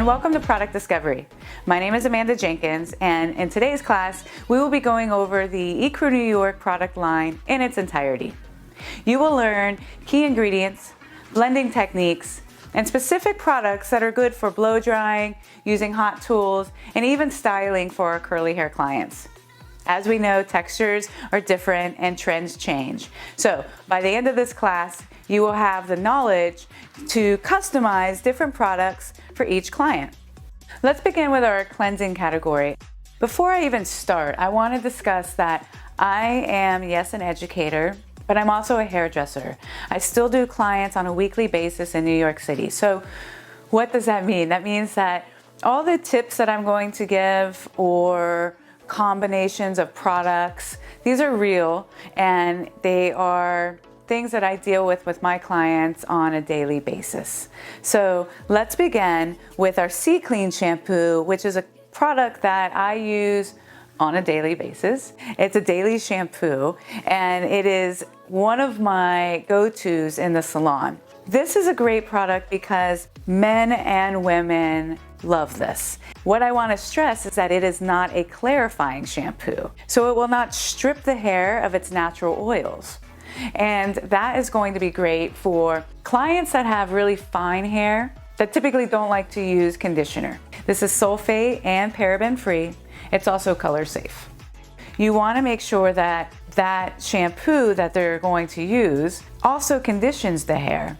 and welcome to Product Discovery. My name is Amanda Jenkins, and in today's class, we will be going over the ECRU New York product line in its entirety. You will learn key ingredients, blending techniques, and specific products that are good for blow drying, using hot tools, and even styling for our curly hair clients. As we know, textures are different and trends change. So by the end of this class, you will have the knowledge to customize different products for each client. Let's begin with our cleansing category. Before I even start, I want to discuss that I am, yes, an educator, but I'm also a hairdresser. I still do clients on a weekly basis in New York City. So what does that mean? That means that all the tips that I'm going to give or combinations of products, these are real and they are things that I deal with my clients on a daily basis. So let's begin with our C Clean shampoo, which is a product that I use on a daily basis. It's a daily shampoo and it is one of my go-tos in the salon. This is a great product because men and women love this. What I want to stress is that it is not a clarifying shampoo. So it will not strip the hair of its natural oils. And that is going to be great for clients that have really fine hair that typically don't like to use conditioner. This is sulfate and paraben free. It's also color safe. You want to make sure that that shampoo that they're going to use also conditions the hair.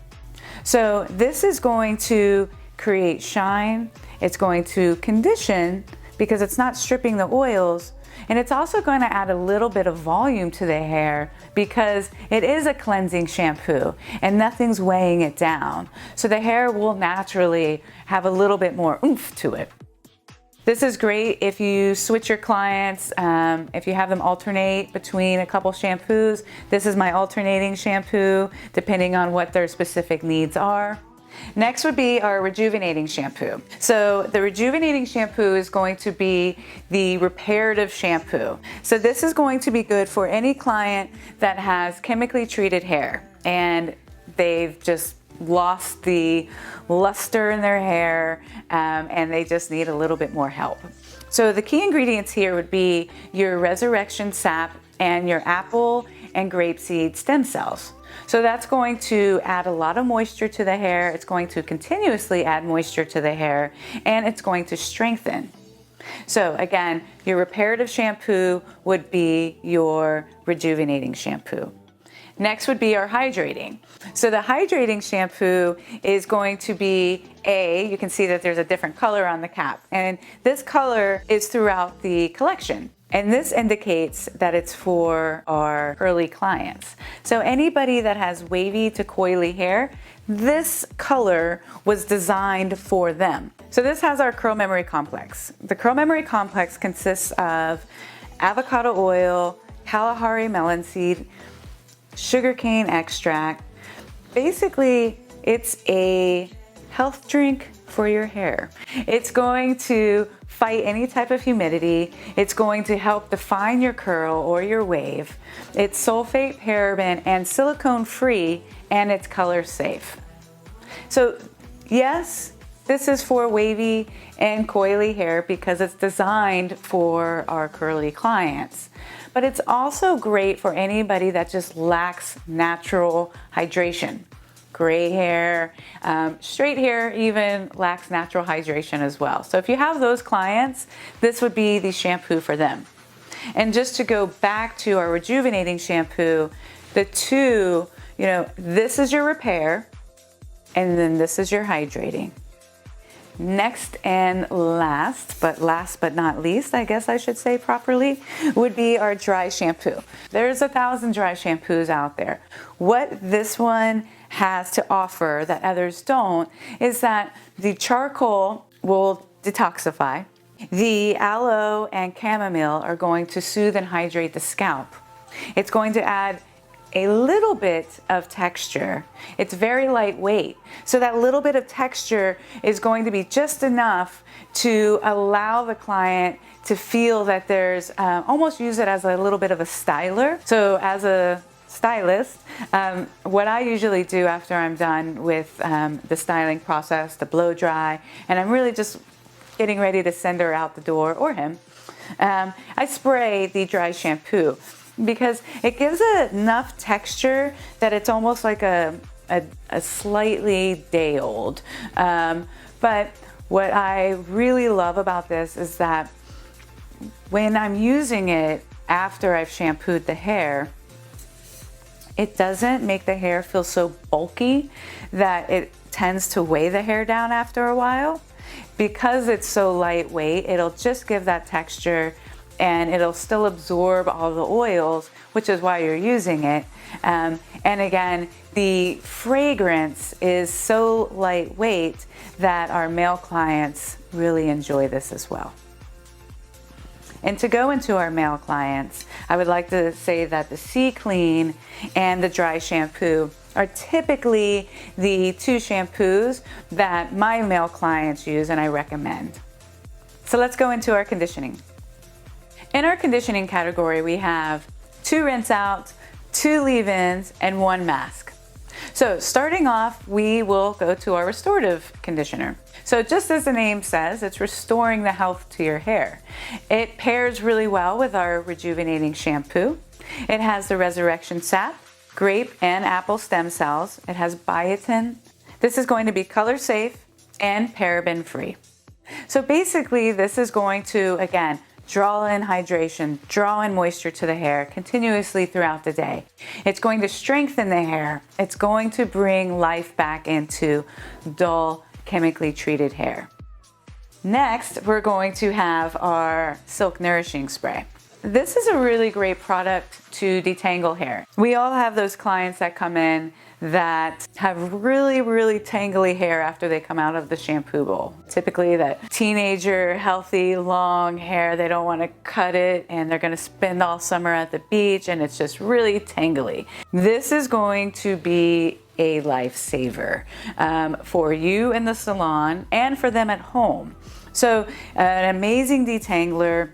So this is going to create shine. It's going to condition because it's not stripping the oils, and it's also going to add a little bit of volume to the hair because it is a cleansing shampoo and nothing's weighing it down. So the hair will naturally have a little bit more oomph to it. This is great if you switch your clients, if you have them alternate between a couple shampoos. This is my alternating shampoo, depending on what their specific needs are. Next would be our rejuvenating shampoo. So the rejuvenating shampoo is going to be the reparative shampoo. So this is going to be good for any client that has chemically treated hair and they've just lost the luster in their hair and they just need a little bit more help. So the key ingredients here would be your resurrection sap and your apple and grapeseed stem cells. So that's going to add a lot of moisture to the hair. It's going to continuously add moisture to the hair and it's going to strengthen. So again, your reparative shampoo would be your rejuvenating shampoo. Next would be our hydrating. So the hydrating shampoo is going to be you can see that there's a different color on the cap, and this color is throughout the collection. And this indicates that it's for our curly clients. So anybody that has wavy to coily hair, this color was designed for them. So this has our Curl Memory Complex. The Curl Memory Complex consists of avocado oil, Kalahari melon seed, sugarcane extract. Basically, it's a health drink for your hair. It's going to fight any type of humidity. It's going to help define your curl or your wave. It's sulfate, paraben, and silicone free, and it's color safe. So yes, this is for wavy and coily hair because it's designed for our curly clients. But it's also great for anybody that just lacks natural hydration. Gray hair, straight hair even lacks natural hydration as well. So if you have those clients, this would be the shampoo for them. And just to go back to our rejuvenating shampoo, the two, this is your repair, and then this is your hydrating. Next and last but not least, I guess I should say properly, would be our dry shampoo. There's 1,000 dry shampoos out there. What this one has to offer that others don't is that the charcoal will detoxify. The aloe and chamomile are going to soothe and hydrate the scalp. It's going to add a little bit of texture. It's very lightweight. So that little bit of texture is going to be just enough to allow the client to feel that there's, almost use it as a little bit of a styler. So as a stylist, what I usually do after I'm done with the styling process, the blow dry, and I'm really just getting ready to send her out the door, or him, I spray the dry shampoo because it gives it enough texture that it's almost like a slightly day old. But what I really love about this is that when I'm using it after I've shampooed the hair, it doesn't make the hair feel so bulky that it tends to weigh the hair down after a while. Because it's so lightweight, it'll just give that texture and it'll still absorb all the oils, which is why you're using it. And again, the fragrance is so lightweight that our male clients really enjoy this as well. And to go into our male clients, I would like to say that the C Clean and the dry shampoo are typically the two shampoos that my male clients use and I recommend. So let's go into our conditioning. In our conditioning category, we have 2 rinse outs, 2 leave-ins, and 1 mask. So starting off, we will go to our restorative conditioner. So just as the name says, it's restoring the health to your hair. It pairs really well with our rejuvenating shampoo. It has the resurrection sap, grape and apple stem cells. It has biotin. This is going to be color safe and paraben free. So basically this is going to, again, draw in hydration, draw in moisture to the hair continuously throughout the day. It's going to strengthen the hair. It's going to bring life back into dull, chemically treated hair. Next, we're going to have our Silk Nourishing Spray. This is a really great product to detangle hair. We all have those clients that come in that have really, really tangly hair after they come out of the shampoo bowl. Typically that teenager, healthy, long hair, they don't want to cut it and they're going to spend all summer at the beach and it's just really tangly. This is going to be a lifesaver for you in the salon and for them at home. So an amazing detangler.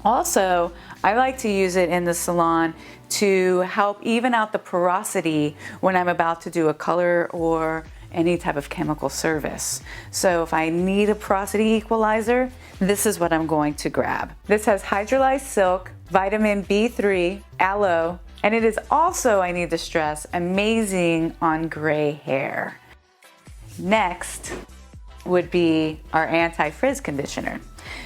Also, I like to use it in the salon to help even out the porosity when I'm about to do a color or any type of chemical service. So if I need a porosity equalizer, this is what I'm going to grab. This has hydrolyzed silk, vitamin B3, aloe, and it is also, I need to stress, amazing on gray hair. Next would be our anti-frizz conditioner.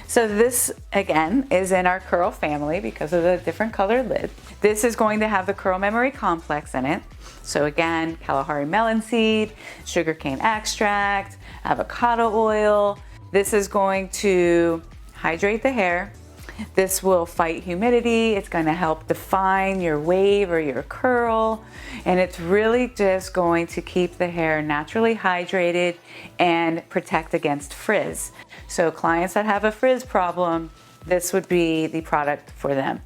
So this, again, is in our curl family because of the different colored lid. This is going to have the curl memory complex in it. So again, Kalahari melon seed, sugarcane extract, avocado oil. This is going to hydrate the hair. This will fight humidity. It's going to help define your wave or your curl. And it's really just going to keep the hair naturally hydrated and protect against frizz. So clients that have a frizz problem, this would be the product for them.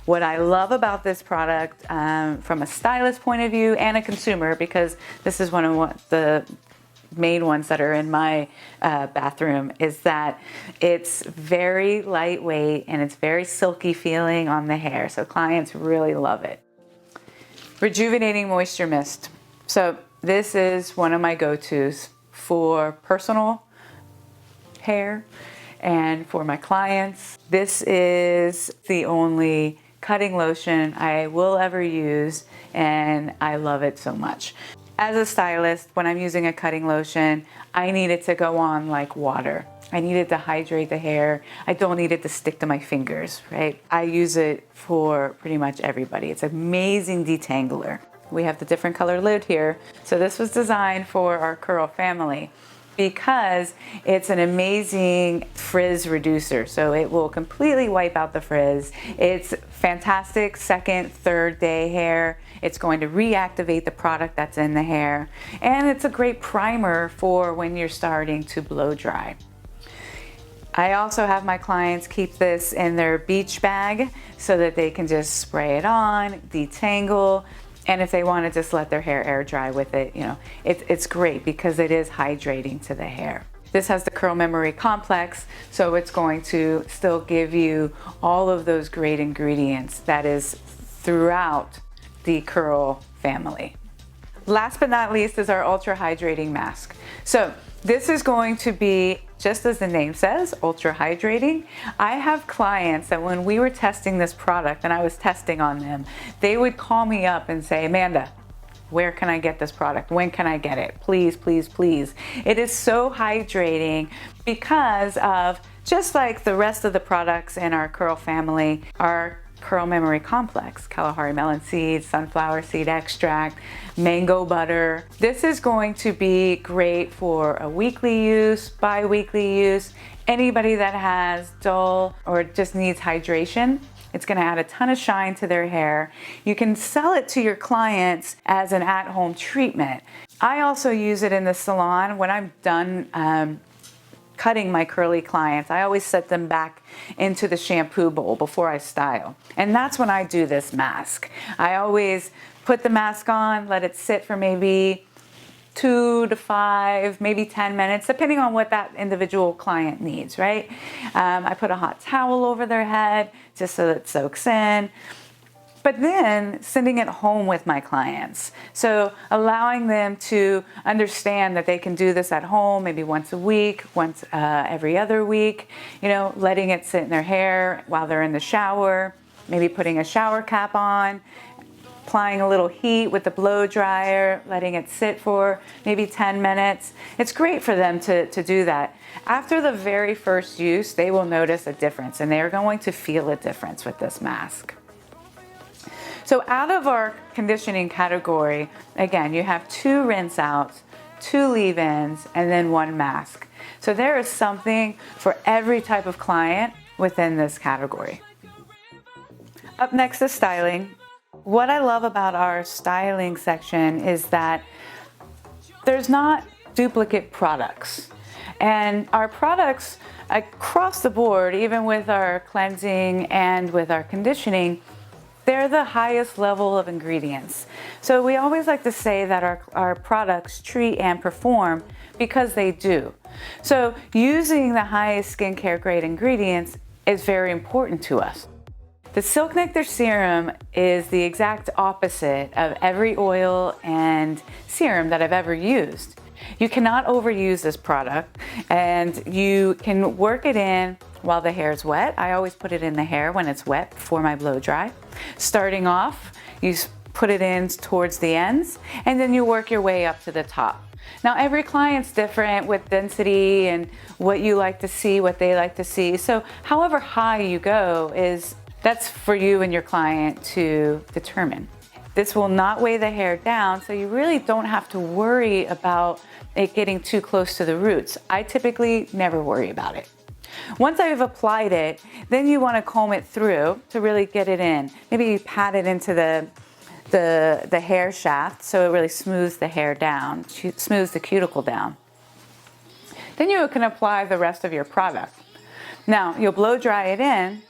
What I love about this product from a stylist point of view and a consumer, because this is one of the main ones that are in my bathroom, is that it's very lightweight and it's very silky feeling on the hair. So clients really love it. Rejuvenating Moisture Mist. So this is one of my go-tos for personal hair and for my clients. This is the only cutting lotion I will ever use and I love it so much. As a stylist, when I'm using a cutting lotion, I need it to go on like water. I need it to hydrate the hair. I don't need it to stick to my fingers, right? I use it for pretty much everybody. It's an amazing detangler. We have the different color lid here. So this was designed for our curl family because it's an amazing frizz reducer. So it will completely wipe out the frizz. It's fantastic second, third day hair. It's going to reactivate the product that's in the hair. And it's a great primer for when you're starting to blow dry. I also have my clients keep this in their beach bag so that they can just spray it on, detangle, and if they want to just let their hair air dry with it, you know, it's great because it is hydrating to the hair. This has the curl memory complex, so it's going to still give you all of those great ingredients that is throughout the curl family. Last but not least is our ultra hydrating mask. So this is going to be, just as the name says, ultra hydrating. I have clients that when we were testing this product and I was testing on them, they would call me up and say, Amanda, where can I get this product? When can I get it? Please, please, please. It is so hydrating because of, just like the rest of the products in our curl family, our Curl Memory Complex, Kalahari melon seeds, sunflower seed extract, mango butter. This is going to be great for a weekly use, bi-weekly use, anybody that has dull or just needs hydration. It's gonna add a ton of shine to their hair. You can sell it to your clients as an at-home treatment. I also use it in the salon when I'm done cutting my curly clients. I always set them back into the shampoo bowl before I style. And that's when I do this mask. I always put the mask on, let it sit for maybe 2 to 5, maybe 10 minutes, depending on what that individual client needs, right? I put a hot towel over their head just so it soaks in. But then sending it home with my clients. So allowing them to understand that they can do this at home, maybe once a week, once every other week, you know, letting it sit in their hair while they're in the shower, maybe putting a shower cap on, applying a little heat with the blow dryer, letting it sit for maybe 10 minutes. It's great for them to do that. After the very first use, they will notice a difference and they're going to feel a difference with this mask. So out of our conditioning category, again, you have 2 rinse outs, 2 leave-ins, and then 1 mask. So there is something for every type of client within this category. Up next is styling. What I love about our styling section is that there's not duplicate products. And our products across the board, even with our cleansing and with our conditioning, they're the highest level of ingredients. So we always like to say that our products treat and perform because they do. So using the highest skincare grade ingredients is very important to us. The Silk Nectar Serum is the exact opposite of every oil and serum that I've ever used. You cannot overuse this product and you can work it in while the hair is wet. I always put it in the hair when it's wet before my blow dry. Starting off, you put it in towards the ends and then you work your way up to the top. Now every client's different with density and what you like to see, what they like to see. So however high you go that's for you and your client to determine. This will not weigh the hair down, so you really don't have to worry about it getting too close to the roots. I typically never worry about it. Once I've applied it, then you want to comb it through to really get it in. Maybe you pat it into the hair shaft so it really smooths the hair down, smooths the cuticle down. Then you can apply the rest of your product. Now, you'll blow dry it in,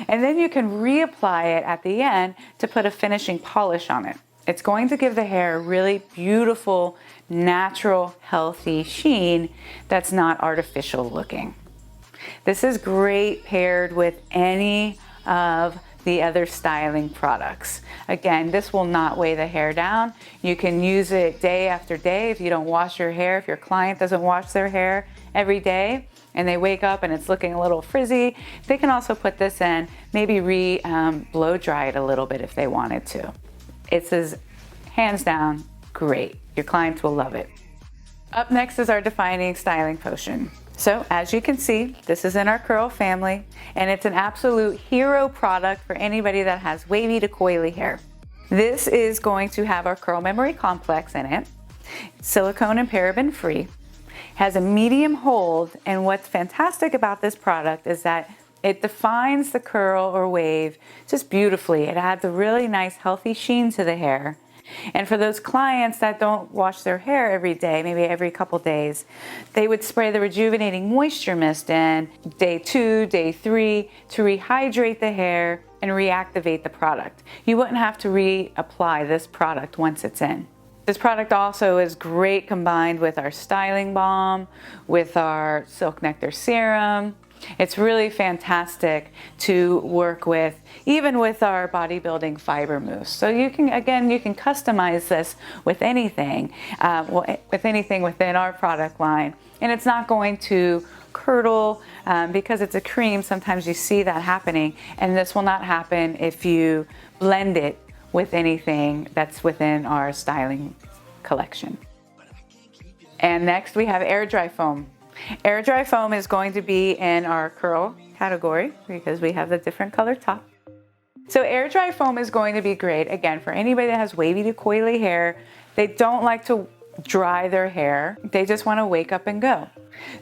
and then you can reapply it at the end to put a finishing polish on it. It's going to give the hair a really beautiful, natural, healthy sheen that's not artificial looking. This is great paired with any of the other styling products. Again, this will not weigh the hair down. You can use it day after day if you don't wash your hair, if your client doesn't wash their hair every day and they wake up and it's looking a little frizzy, they can also put this in, maybe blow dry it a little bit if they wanted to. It's hands down great. Your clients will love it. Up next is our defining styling potion. So as you can see, this is in our curl family and it's an absolute hero product for anybody that has wavy to coily hair. This is going to have our Curl Memory Complex in it, silicone and paraben free, has a medium hold, and what's fantastic about this product is that it defines the curl or wave just beautifully. It adds a really nice healthy sheen to the hair. And for those clients that don't wash their hair every day, maybe every couple days, they would spray the rejuvenating moisture mist in day 2, day 3 to rehydrate the hair and reactivate the product. You wouldn't have to reapply this product once it's in. This product also is great combined with our styling balm, with our Silk Nectar Serum, It's really fantastic to work with, even with our bodybuilding fiber mousse. So you can customize this with anything, with anything within our product line. And it's not going to curdle because it's a cream. Sometimes you see that happening, and this will not happen if you blend it with anything that's within our styling collection. And next we have air dry foam. Air dry foam is going to be in our curl category because we have the different color top. So air dry foam is going to be great, again, for anybody that has wavy to coily hair. They don't like to dry their hair. They just want to wake up and go.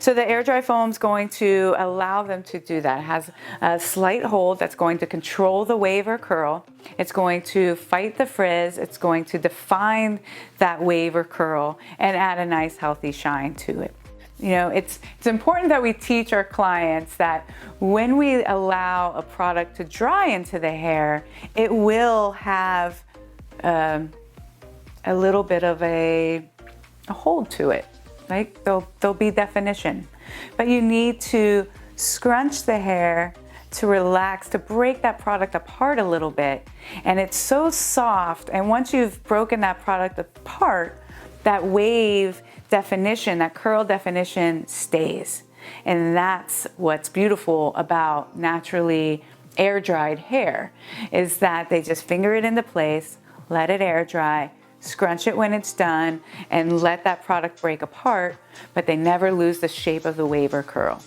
So the air dry foam is going to allow them to do that. It has a slight hold that's going to control the wave or curl. It's going to fight the frizz. It's going to define that wave or curl and add a nice healthy shine to it. You know, it's important that we teach our clients that when we allow a product to dry into the hair, it will have a little bit of a hold to it. Right? There'll be definition, but you need to scrunch the hair to relax, to break that product apart a little bit. And it's so soft, and once you've broken that product apart, that wave definition, that curl definition stays. And that's what's beautiful about naturally air dried hair, is that they just finger it into place, let it air dry, scrunch it when it's done, and let that product break apart, but they never lose the shape of the wave or curl.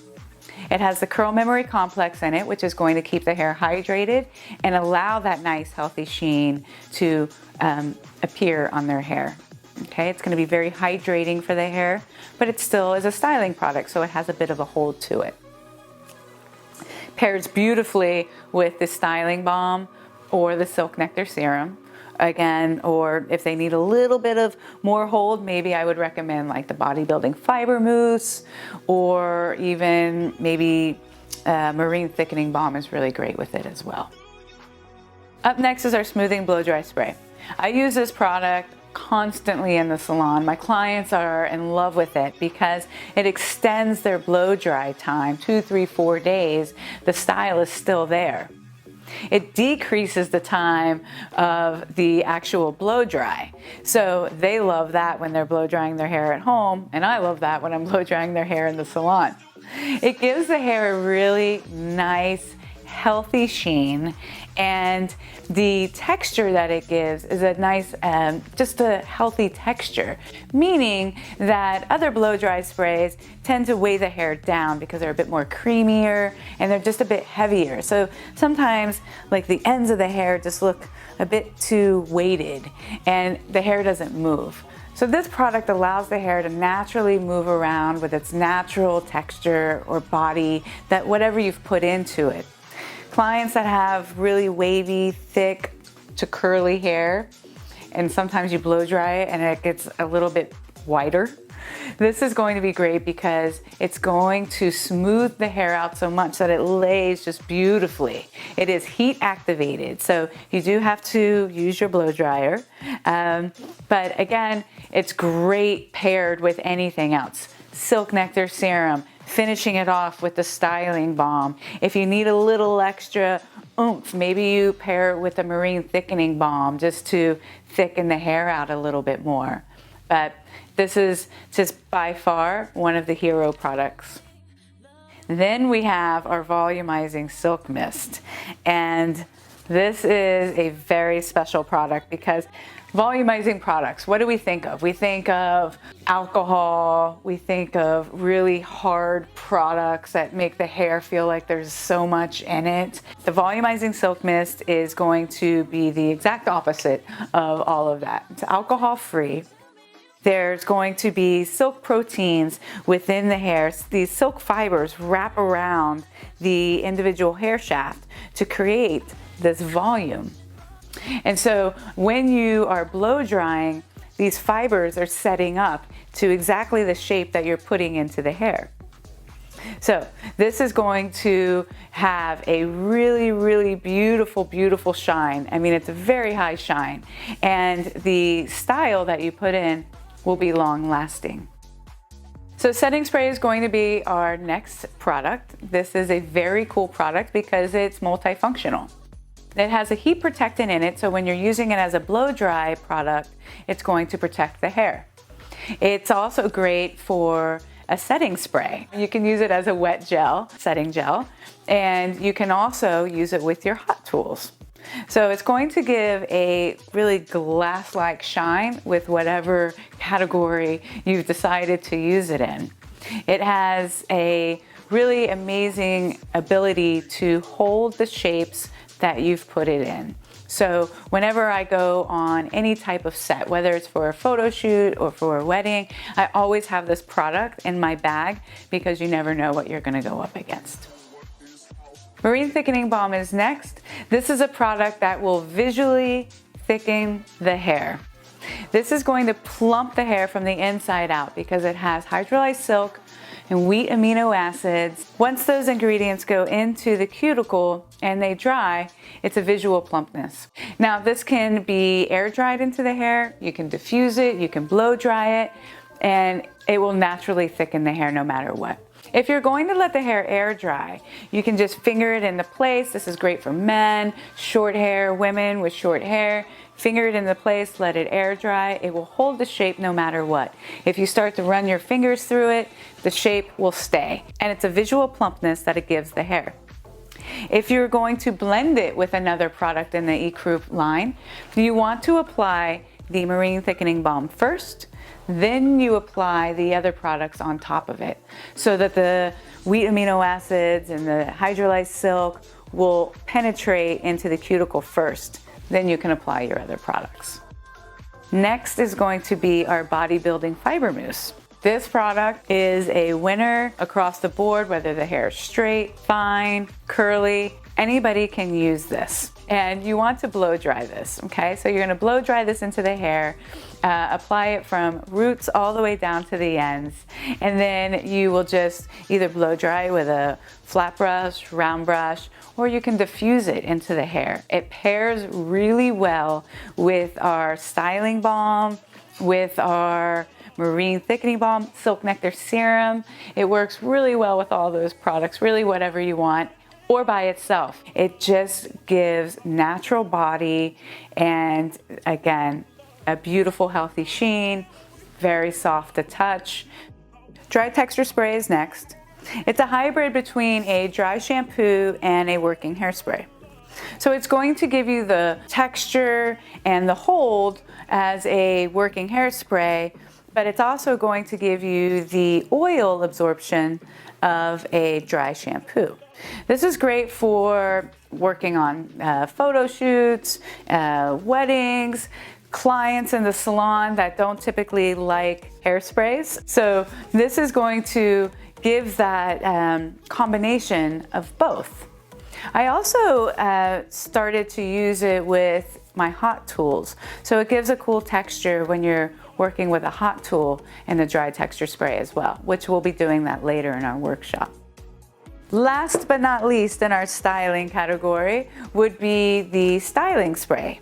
It has the curl memory complex in it, which is going to keep the hair hydrated and allow that nice healthy sheen to appear on their hair. Okay, it's going to be very hydrating for the hair, but it still is a styling product, so it has a bit of a hold to it. Pairs beautifully with the styling balm or the silk nectar serum. Again, or if they need a little bit of more hold, maybe I would recommend like the bodybuilding fiber mousse, or even maybe marine thickening balm is really great with it as well. Up next is our smoothing blow dry spray. I use this product constantly in the salon. My clients are in love with it because it extends their blow dry time 2, 3, 4 days. The style is still there. It decreases the time of the actual blow dry. So they love that when they're blow drying their hair at home, and I love that when I'm blow drying their hair in the salon. It gives the hair a really nice, healthy sheen, and the texture that it gives is a nice, just a healthy texture, meaning that other blow dry sprays tend to weigh the hair down because they're a bit more creamier and they're just a bit heavier. So sometimes like the ends of the hair just look a bit too weighted and the hair doesn't move. So this product allows the hair to naturally move around with its natural texture or body, that whatever you've put into it. Clients that have really wavy, thick to curly hair, and sometimes you blow dry it and it gets a little bit whiter, this is going to be great because it's going to smooth the hair out so much that it lays just beautifully. It is heat activated, so you do have to use your blow dryer. But again, it's great paired with anything else. Silk nectar serum, finishing it off with the styling balm. If you need a little extra oomph, maybe you pair it with a marine thickening balm just to thicken the hair out a little bit more. But this is just by far one of the hero products. Then we have our volumizing silk mist, and this is a very special product because volumizing products, what do we think of? We think of alcohol, we think of really hard products that make the hair feel like there's so much in it. The volumizing silk mist is going to be the exact opposite of all of that. It's alcohol free. There's going to be silk proteins within the hair. These silk fibers wrap around the individual hair shaft to create this volume. And so when you are blow drying, these fibers are setting up to exactly the shape that you're putting into the hair. So this is going to have a really, really beautiful, beautiful shine. I mean, it's a very high shine. And the style that you put in will be long lasting. So setting spray is going to be our next product. This is a very cool product because it's multifunctional. It has a heat protectant in it, so when you're using it as a blow dry product, it's going to protect the hair. It's also great for a setting spray. You can use it as a wet gel, setting gel, and you can also use it with your hot tools. So it's going to give a really glass-like shine with whatever category you've decided to use it in. It has a really amazing ability to hold the shapes that you've put it in. So whenever I go on any type of set, whether it's for a photo shoot or for a wedding, I always have this product in my bag because you never know what you're going to go up against. Marine Thickening Balm is next. This is a product that will visually thicken the hair. This is going to plump the hair from the inside out because it has hydrolyzed silk and wheat amino acids. Once those ingredients go into the cuticle and they dry, it's a visual plumpness. Now this can be air dried into the hair, you can diffuse it, you can blow dry it, and it will naturally thicken the hair no matter what. If you're going to let the hair air dry, you can just finger it into place. This is great for men, short hair, women with short hair. Finger it into place, let it air dry. It will hold the shape no matter what. If you start to run your fingers through it, the shape will stay. And it's a visual plumpness that it gives the hair. If you're going to blend it with another product in the ECRU line, you want to apply the Marine Thickening Balm first, then you apply the other products on top of it so that the wheat amino acids and the hydrolyzed silk will penetrate into the cuticle first. Then you can apply your other products. Next is going to be our bodybuilding fiber mousse. This product is a winner across the board, whether the hair is straight, fine, curly, anybody can use this. And you want to blow dry this, okay? So you're gonna blow dry this into the hair, apply it from roots all the way down to the ends, and then you will just either blow dry with a flat brush, round brush, or you can diffuse it into the hair. It pairs really well with our styling balm, with our Marine Thickening Balm, Silk Nectar Serum. It works really well with all those products, really whatever you want, or by itself. It just gives natural body and, again, a beautiful healthy sheen, very soft to touch. Dry texture spray is next. It's a hybrid between a dry shampoo and a working hairspray. So it's going to give you the texture and the hold as a working hairspray, but it's also going to give you the oil absorption of a dry shampoo. This is great for working on photo shoots, weddings, clients in the salon that don't typically like hairsprays. So this is going to give that combination of both. I also started to use it with my hot tools. So it gives a cool texture when you're working with a hot tool and the dry texture spray as well, which we'll be doing that later in our workshop. Last but not least in our styling category would be the styling spray.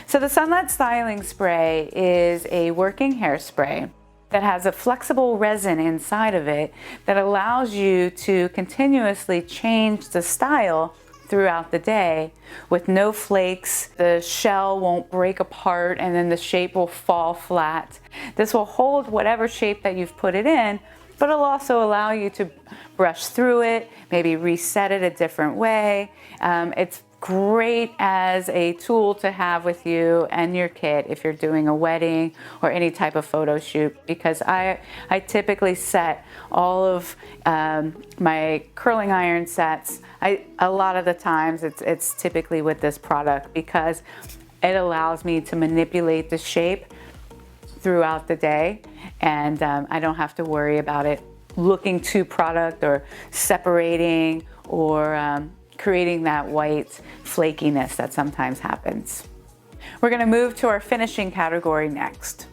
So the Sunlet Styling Spray is a working hairspray that has a flexible resin inside of it that allows you to continuously change the style throughout the day with no flakes. The shell won't break apart and then the shape will fall flat. This will hold whatever shape that you've put it in, but it'll also allow you to brush through it, maybe reset it a different way. It's great as a tool to have with you and your kit if you're doing a wedding or any type of photo shoot, because I typically set all of my curling iron sets. A lot of the times it's typically with this product because it allows me to manipulate the shape throughout the day, and I don't have to worry about it looking too product or separating or creating that white flakiness that sometimes happens. We're going to move to our finishing category next.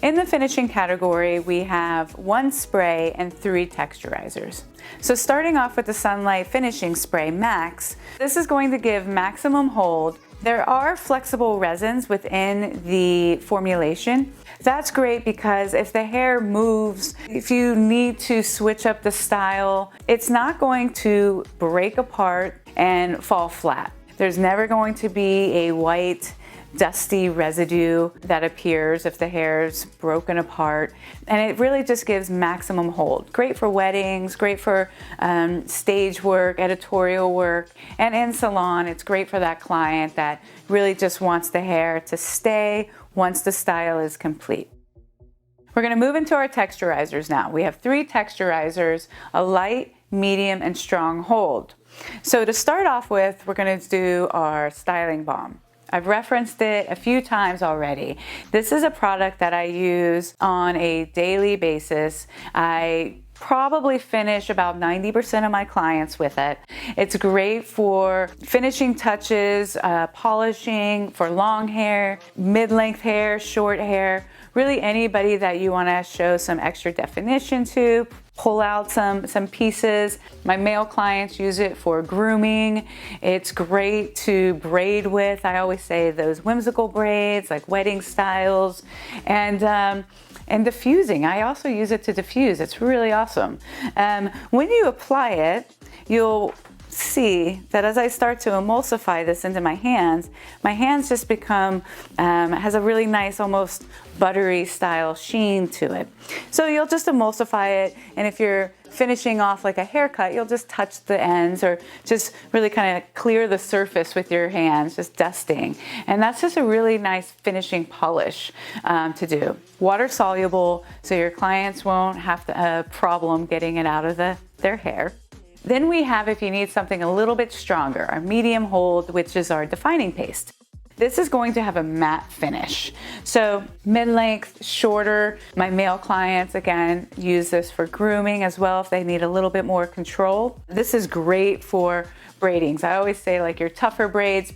In the finishing category, we have 1 spray and 3 texturizers. So starting off with the Sunlight Finishing Spray Max, this is going to give maximum hold, There are flexible resins within the formulation. That's great because if the hair moves, if you need to switch up the style, it's not going to break apart and fall flat. There's never going to be a white, dusty residue that appears if the hair's broken apart, and it really just gives maximum hold. Great for weddings, great for stage work, editorial work, and in salon, it's great for that client that really just wants the hair to stay once the style is complete. We're going to move into our texturizers now. We have 3 texturizers, a light, medium, and strong hold. So to start off with, we're going to do our styling balm. I've referenced it a few times already. This is a product that I use on a daily basis. I probably finish about 90% of my clients with it. It's great for finishing touches, polishing for long hair, mid-length hair, short hair, really anybody that you want to show some extra definition to, pull out some pieces. My male clients use it for grooming. It's great to braid with. I always say those whimsical braids, like wedding styles, and diffusing. I also use it to diffuse. It's really awesome. When you apply it, you'll see that as I start to emulsify this into my hands just become, has a really nice, almost buttery style sheen to it. So you'll just emulsify it, and if you're finishing off like a haircut, you'll just touch the ends or just really kind of clear the surface with your hands, just dusting. And that's just a really nice finishing polish to do. Water soluble, so your clients won't have a problem getting it out of their hair. Then we have, if you need something a little bit stronger, our medium hold, which is our defining paste. This is going to have a matte finish. So mid-length, shorter. My male clients, again, use this for grooming as well if they need a little bit more control. This is great for braidings. I always say like your tougher braids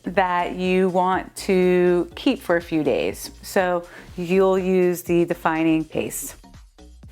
that you want to keep for a few days. So you'll use the defining paste.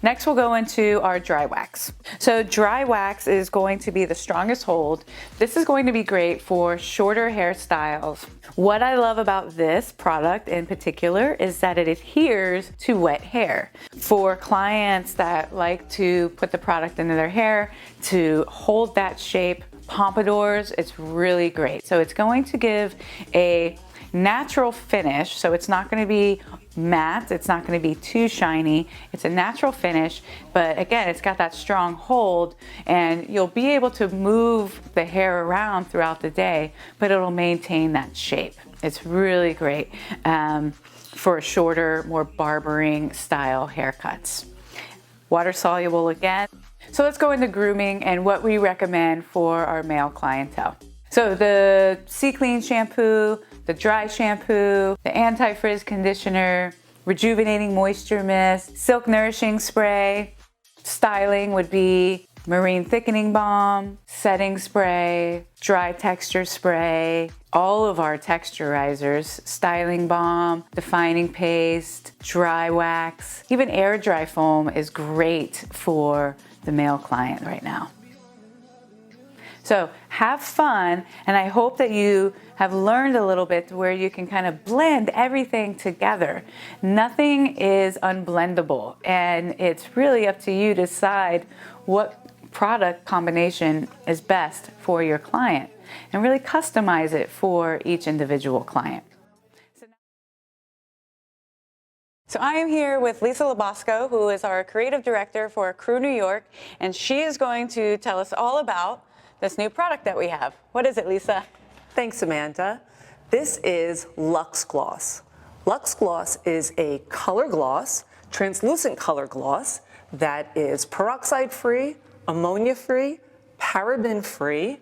Next, we'll go into our dry wax. So dry wax is going to be the strongest hold. This is going to be great for shorter hairstyles. What I love about this product in particular is that it adheres to wet hair. For clients that like to put the product into their hair to hold that shape, pompadours, it's really great. So it's going to give a natural finish, so it's not going to be matte, it's not going to be too shiny, it's a natural finish, but again, it's got that strong hold, and you'll be able to move the hair around throughout the day, but it'll maintain that shape. It's really great for shorter, more barbering style haircuts. Water soluble again. So let's go into grooming and what we recommend for our male clientele. So the C-Clean shampoo, the dry shampoo, the anti-frizz conditioner, rejuvenating moisture mist, silk nourishing spray. Styling would be marine thickening balm, setting spray, dry texture spray, all of our texturizers, styling balm, defining paste, dry wax, even air dry foam is great for the male client right now. So have fun, and I hope that you have learned a little bit where you can kind of blend everything together. Nothing is unblendable, and it's really up to you to decide what product combination is best for your client and really customize it for each individual client. So I am here with Lisa Labosco, who is our creative director for ECRU New York, and she is going to tell us all about this new product that we have. What is it, Lisa? Thanks, Amanda. This is Luxe Gloss. Luxe Gloss is a color gloss, translucent color gloss that is peroxide-free, ammonia-free, paraben-free.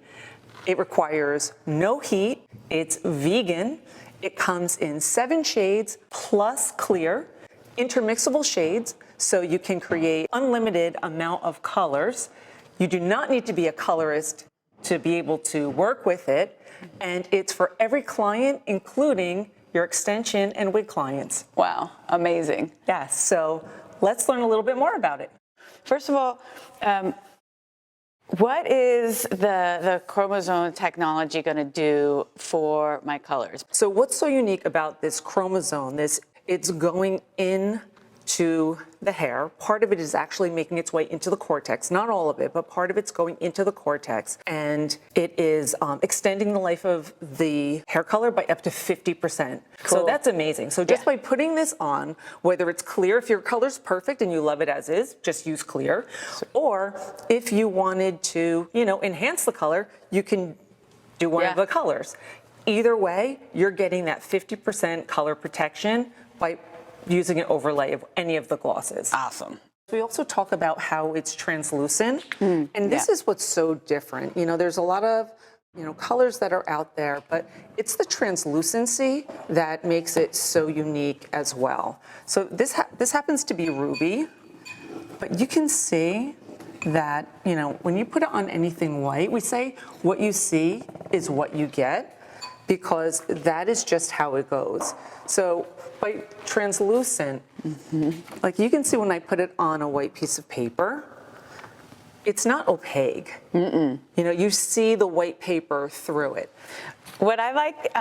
It requires no heat. It's vegan. It comes in 7 shades plus clear, intermixable shades, so you can create unlimited amount of colors. You do not need to be a colorist to be able to work with it, and it's for every client, including your extension and wig clients. Wow, amazing. Yes, so let's learn a little bit more about it. First of all, What is the chromosome technology going to do for my colors? So what's so unique about this chromosome, it's going into the hair. Part of it is actually making its way into the cortex, not all of it, but part of it's going into the cortex, and it is extending the life of the hair color by up to 50%. Cool. So that's amazing. So just by putting this on, whether it's clear, if your color's perfect and you love it as is, just use clear. Or if you wanted to, enhance the color, you can do one of the colors. Either way, you're getting that 50% color protection by using an overlay of any of the glosses. Awesome. We also talk about how it's translucent, and this is what's so different. There's a lot of colors that are out there, but it's the translucency that makes it so unique as well. So this happens to be ruby, but you can see that when you put it on anything white, we say what you see is what you get, because that is just how it goes. So by translucent, like you can see when I put it on a white piece of paper, it's not opaque. You see the white paper through it. What I like,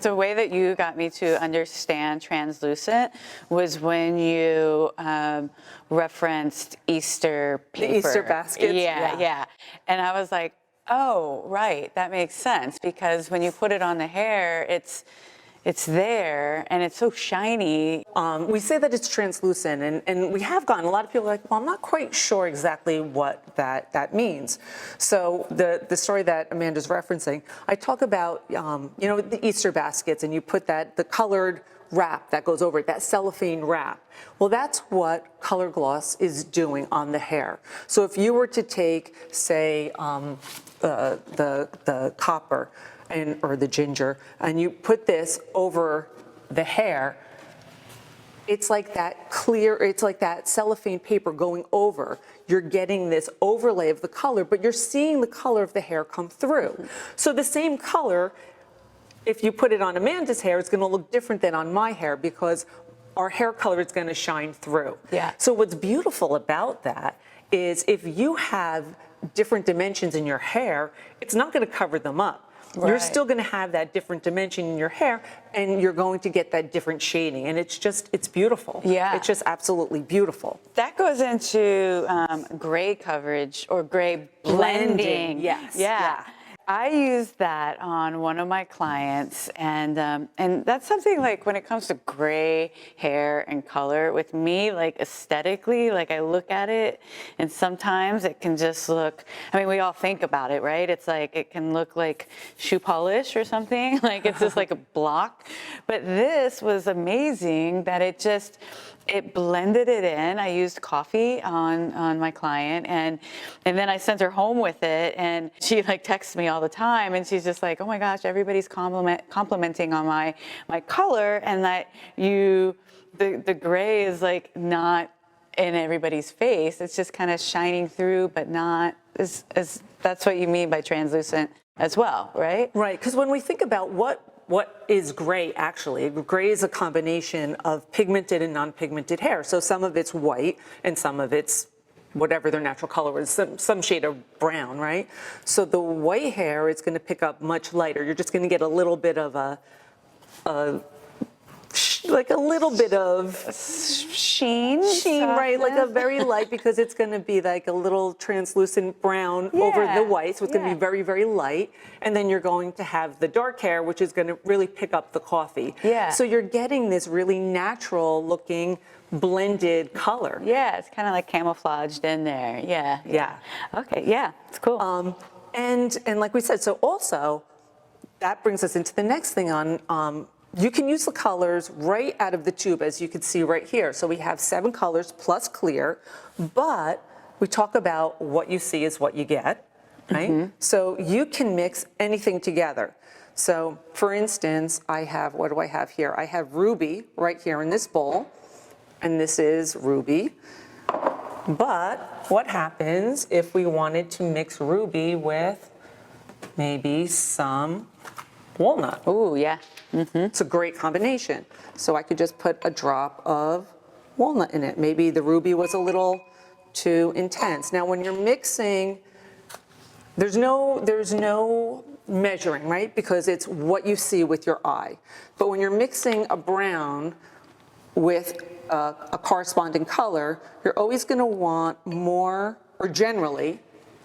the way that you got me to understand translucent was when you referenced Easter paper. The Easter baskets? Yeah. And I was like, oh, right, that makes sense, because when you put it on the hair, it's there and it's so shiny. We say that it's translucent, and we have gotten a lot of people are like, well, I'm not quite sure exactly what that means. So the story that Amanda's referencing, I talk about the Easter baskets, and you put the colored wrap that goes over it, that cellophane wrap. Well, that's what color gloss is doing on the hair. So if you were to take, say, the copper or the ginger, and you put this over the hair, it's like that clear, it's like that cellophane paper going over. You're getting this overlay of the color, but you're seeing the color of the hair come through. So the same color, if you put it on Amanda's hair, it's going to look different than on my hair, because our hair color is going to shine through. Yeah. So what's beautiful about that is if you have different dimensions in your hair, it's not going to cover them up. Right. You're still going to have that different dimension in your hair, and you're going to get that different shading, and it's beautiful. Yeah. It's just absolutely beautiful. That goes into gray coverage or gray blending. Yes. Yeah. I used that on one of my clients, and that's something, like, when it comes to gray hair and color, with me, like, aesthetically, like, I look at it, and sometimes it can just look, I mean, we all think about it, right? It's like, it can look like shoe polish or something, like it's just like a block. But this was amazing that it blended it in. I used coffee on my client, and then I sent her home with it, and she like texts me all the time, and she's just like, oh my gosh, everybody's complimenting on my color, and that the gray is like not in everybody's face. It's just kind of shining through, but not as that's what you mean by translucent as well, right? Right, because when we think about what is gray, actually, gray is a combination of pigmented and non-pigmented hair. So some of it's white and some of it's whatever their natural color is, some shade of brown, right? So the white hair is going to pick up much lighter. You're just going to get a little bit of like a little bit of sheen, right? Like a very light, because it's going to be like a little translucent brown over the white, so it's going to be very, very light. And then you're going to have the dark hair, which is going to really pick up the coffee. Yeah. So you're getting this really natural looking blended color. Yeah, it's kind of like camouflaged in there. Yeah. Okay, yeah, it's cool. And like we said, so also that brings us into the next thing on. You can use the colors right out of the tube, as you can see right here. So we have 7 colors plus clear, but we talk about what you see is what you get, right? Mm-hmm. So you can mix anything together. So for instance, what do I have here? I have ruby right here in this bowl, and this is ruby. But what happens if we wanted to mix ruby with maybe some walnut? Ooh, yeah. Mm-hmm. It's a great combination. So I could just put a drop of walnut in it. Maybe the ruby was a little too intense. Now, when you're mixing There's no measuring, right? Because it's what you see with your eye. But when you're mixing a brown with a corresponding color, you're always going to want more, or generally,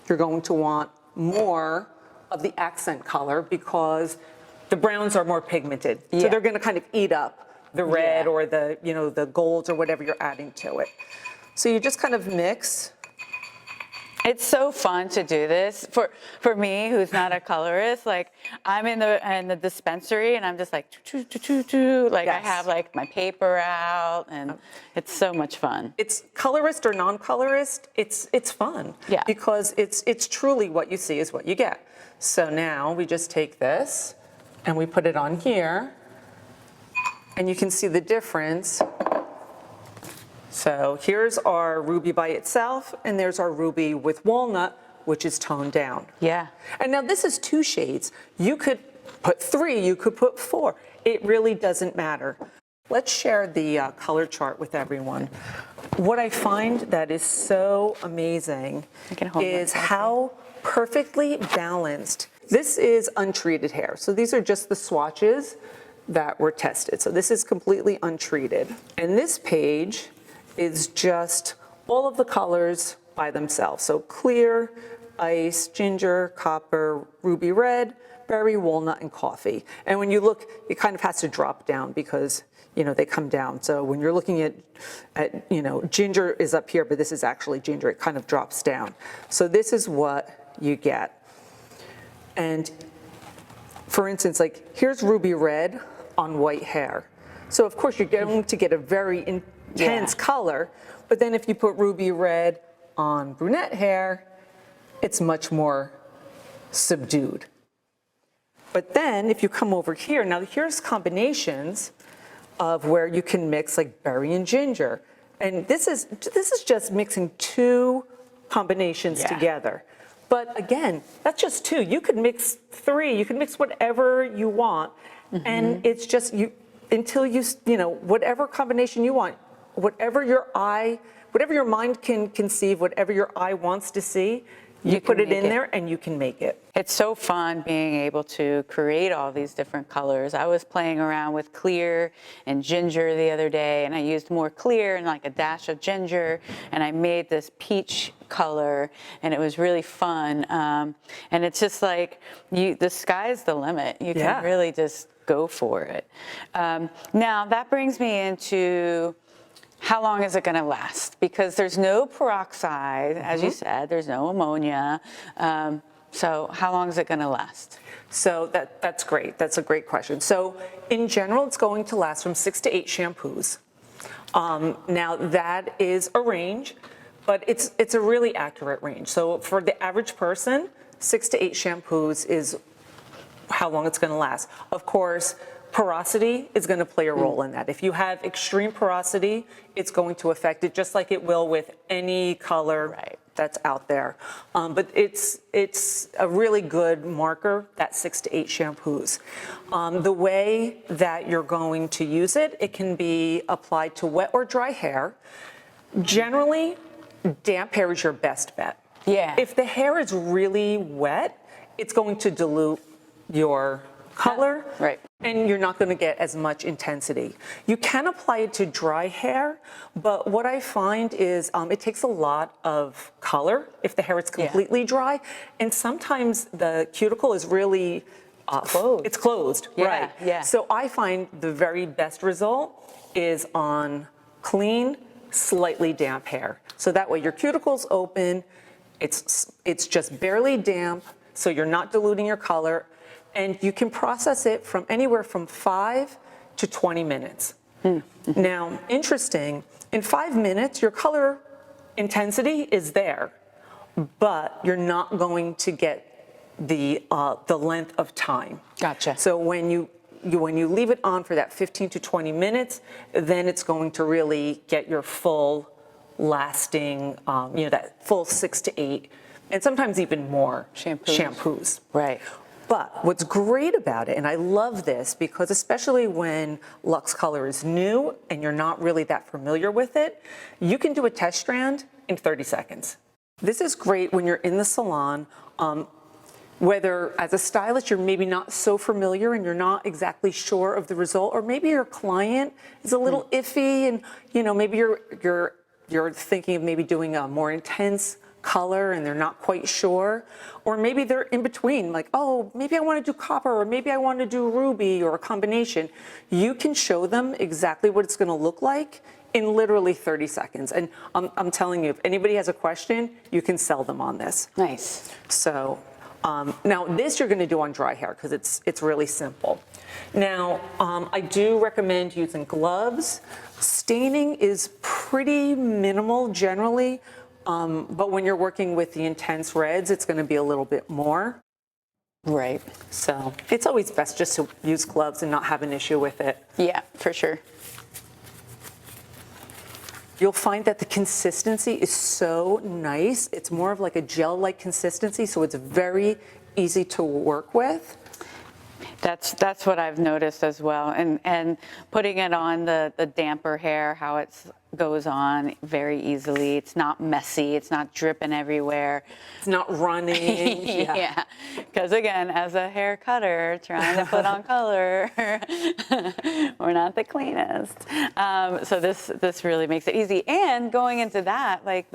you're going to want more of the accent color because the browns are more pigmented. Yeah. So they're going to kind of eat up the red Yeah. or the golds or whatever you're adding to it. So you just kind of mix. It's so fun to do this for me, who's not a colorist. Like I'm in the dispensary, and I'm just like, like Yes. I have like my paper out, and it's so much fun. It's colorist or non-colorist, it's fun. Yeah. Because it's truly what you see is what you get. So now we just take this and we put it on here, and you can see the difference. So here's our ruby by itself, and there's our ruby with walnut, which is toned down. Yeah. And now this is 2 shades. You could put 3, you could put 4. It really doesn't matter. Let's share the color chart with everyone. What I find that is so amazing is how perfectly balanced. This is untreated hair. So these are just the swatches that were tested. So this is completely untreated. And this page is just all of the colors by themselves. So clear, ice, ginger, copper, ruby red, berry, walnut, and coffee. And when you look, it kind of has to drop down because, they come down. So when you're looking at ginger is up here, but this is actually ginger. It kind of drops down. So this is what you get. And for instance, like here's ruby red on white hair. So of course you're going to get a very intense color, but then if you put ruby red on brunette hair, it's much more subdued. But then if you come over here, now here's combinations of where you can mix like berry and ginger. And this is just mixing 2 combinations together. But again, that's just 2. You could mix 3, you can mix whatever you want. And it's just until whatever combination you want, whatever your mind can conceive, whatever your eye wants to see, you put it in there and you can make it. It's so fun being able to create all these different colors. I was playing around with clear and ginger the other day, and I used more clear and like a dash of ginger, and I made this peach color, and it was really fun. And it's just like the sky's the limit. You can really just go for it. Now that brings me into how long is it going to last? Because there's no peroxide, as you said, there's no ammonia. So how long is it going to last? So that's great. That's a great question. So in general, it's going to last from 6 to 8 shampoos. Now that is a range, but it's a really accurate range. So for the average person, 6 to 8 shampoos is how long it's going to last. Of course, porosity is going to play a role in that. If you have extreme porosity, it's going to affect it just like it will with any color that's out there. But it's a really good marker, that 6 to 8 shampoos. The way that you're going to use it, it can be applied to wet or dry hair. Generally, damp hair is your best bet. Yeah. If the hair is really wet, it's going to dilute your color, and you're not going to get as much intensity. You can apply it to dry hair, but what I find is it takes a lot of color if the hair is completely dry, and sometimes the cuticle is really closed. It's closed, right? Yeah. So I find the very best result is on clean, slightly damp hair. So that way your cuticle's open, it's just barely damp, so you're not diluting your color. And you can process it from anywhere from 5 to 20 minutes. Now, interesting, in 5 minutes, your color intensity is there, but you're not going to get the length of time. Gotcha. So when you leave it on for that 15 to 20 minutes, then it's going to really get your full lasting, that full 6 to 8, and sometimes even more shampoos. Right. But what's great about it, and I love this because especially when Luxe Color is new and you're not really that familiar with it, you can do a test strand in 30 seconds. This is great when you're in the salon. whether as a stylist you're maybe not so familiar and you're not exactly sure of the result, or maybe your client is a little iffy and maybe you're thinking of maybe doing a more intense color and they're not quite sure, or maybe they're in between, like, oh, maybe I want to do copper, or maybe I want to do ruby, or a combination. You can show them exactly what it's going to look like in literally 30 seconds. And I'm telling you, if anybody has a question, you can sell them on this. Nice. So now this you're going to do on dry hair because it's really simple. Now I do recommend using gloves. Staining is pretty minimal generally, but when you're working with the intense reds, it's going to be a little bit more. Right. So it's always best just to use gloves and not have an issue with it. Yeah, for sure. You'll find that the consistency is so nice. It's more of like a gel-like consistency, so it's very easy to work with. That's what I've noticed as well. And putting it on the damper hair, how it goes on very easily. It's not messy. It's not dripping everywhere. It's not running. Yeah. Because again, as a hair cutter trying to put on color, we're not the cleanest. So this really makes it easy. And going into that, like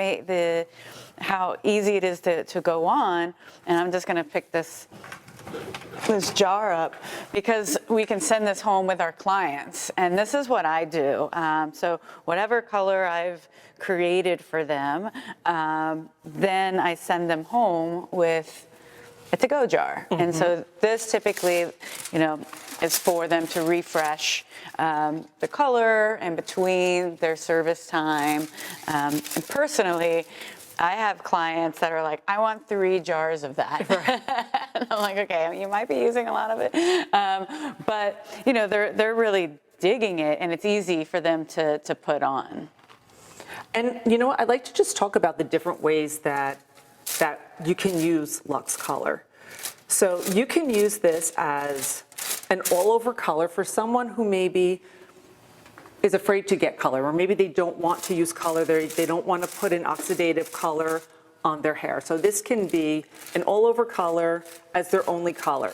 how easy it is to go on. And I'm just going to pick this jar up because we can send this home with our clients, and this is what I do. So whatever color I've created for them, then I send them home with a to-go jar. Mm-hmm. And so this typically, is for them to refresh the color in between their service time. And personally, I have clients that are like, I want 3 jars of that. And I'm like, okay, you might be using a lot of it. But, they're really digging it, and it's easy for them to put on. And, I'd like to just talk about the different ways that you can use Luxe color. So you can use this as an all-over color for someone who maybe is afraid to get color, or maybe they don't want to use color, they don't want to put an oxidative color on their hair. So this can be an all-over color as their only color.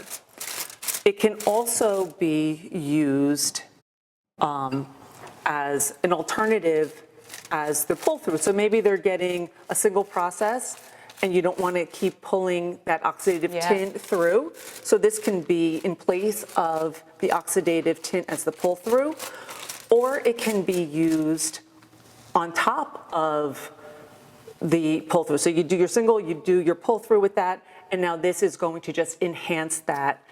It can also be used as an alternative as the pull-through. So maybe they're getting a single process and you don't want to keep pulling that oxidative tint through. So this can be in place of the oxidative tint as the pull-through. Or it can be used on top of the pull-through. So you do your single, you do your pull-through with that, and now this is going to just enhance that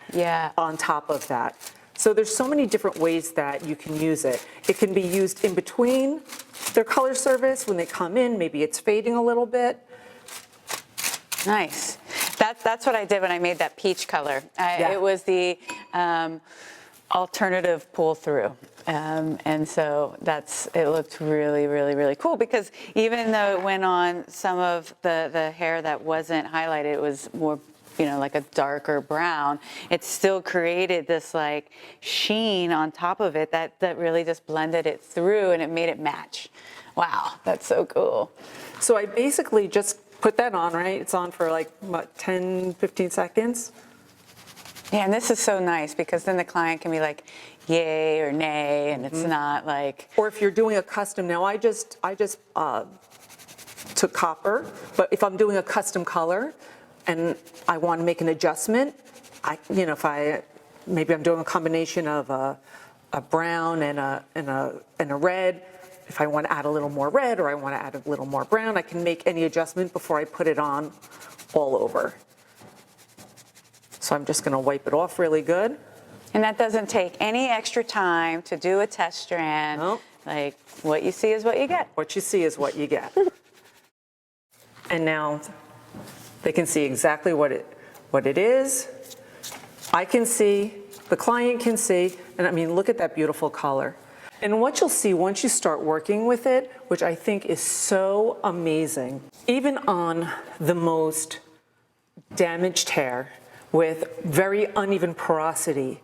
on top of that. So there's so many different ways that you can use it. It can be used in between their color service when they come in, maybe it's fading a little bit. Nice. That's what I did when I made that peach color. It was the alternative pull-through. And so it looked really, really, really cool, because even though it went on some of the hair that wasn't highlighted, it was more, like a darker brown, it still created this like sheen on top of it that really just blended it through and it made it match. Wow, that's so cool. So I basically just put that on, right? It's on for like, what, 10, 15 seconds? Yeah, and this is so nice because then the client can be like, yay or nay, and it's not like... Or if you're doing a custom, now I just took copper, but if I'm doing a custom color and I want to make an adjustment, maybe I'm doing a combination of a brown and a red. If I want to add a little more red or I want to add a little more brown, I can make any adjustment before I put it on all over. So I'm just going to wipe it off really good. And that doesn't take any extra time to do a test strand. Nope. Like, what you see is what you get. What you see is what you get. And now they can see exactly what it is. I can see, the client can see, and I mean, look at that beautiful color. And what you'll see once you start working with it, which I think is so amazing, even on the most damaged hair with very uneven porosity,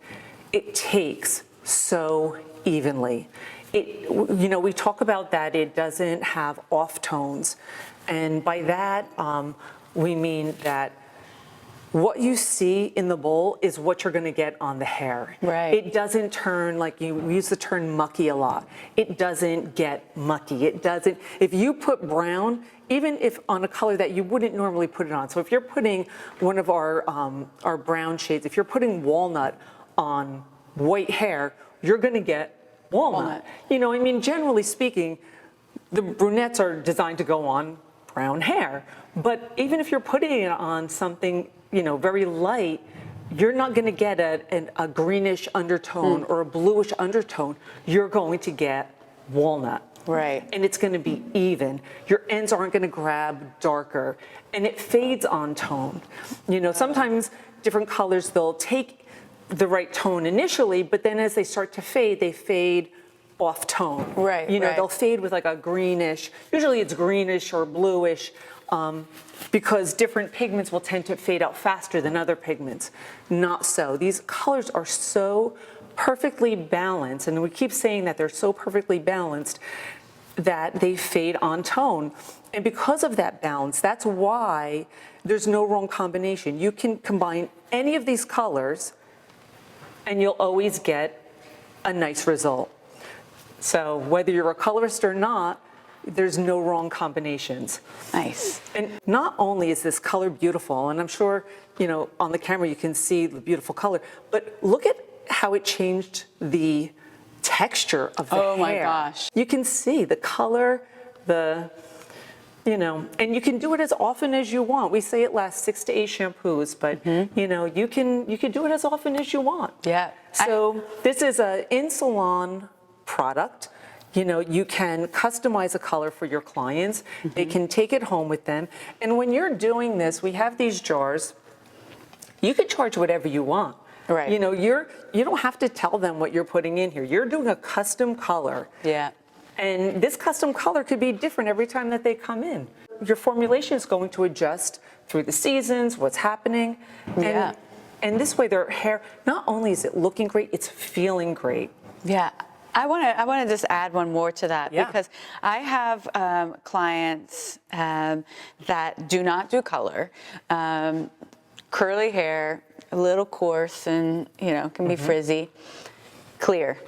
it takes so evenly. We talk about that it doesn't have off tones. And by that, we mean that what you see in the bowl is what you're going to get on the hair. Right. It doesn't turn, like you use the term mucky a lot. It doesn't get mucky. It doesn't, if you put brown, even if on a color that you wouldn't normally put it on. So if you're putting one of our brown shades, if you're putting walnut on white hair, you're going to get walnut. You know, I mean, generally speaking, the brunettes are designed to go on brown hair. But even if you're putting it on something, you know, very light, you're not going to get a greenish undertone or a bluish undertone. You're going to get walnut. Right. And it's going to be even. Your ends aren't going to grab darker. And it fades on tone. You know, sometimes different colors, they'll take the right tone initially, but then as they start to fade, they fade off tone. Right. You know, right. they'll fade with like a greenish, usually it's greenish or bluish, because different pigments will tend to fade out faster than other pigments. Not so. These colors are so perfectly balanced, and we keep saying that they're so perfectly balanced that they fade on tone. And because of that balance, that's why there's no wrong combination. You can combine any of these colors and you'll always get a nice result. So whether you're a colorist or not, there's no wrong combinations. Nice. And not only is this color beautiful, and I'm sure, you know, on the camera you can see the beautiful color, but look at how it changed the texture of the hair. Oh my gosh. You can see the color, you know, and you can do it as often as you want. We say it lasts 6 to 8 shampoos, but you know, you can do it as often as you want. Yeah. So this is an in-salon product. You know, you can customize a color for your clients. They can take it home with them. And when you're doing this, we have these jars. You can charge whatever you want. Right. You know, you don't have to tell them what you're putting in here. You're doing a custom color. Yeah. And this custom color could be different every time that they come in. Your formulation is going to adjust through the seasons, what's happening. Yeah. And this way their hair, not only is it looking great, it's feeling great. Yeah. I want to just add one more to that, Yeah. because I have clients that do not do color, curly hair, a little coarse, and you know, can be frizzy, clear,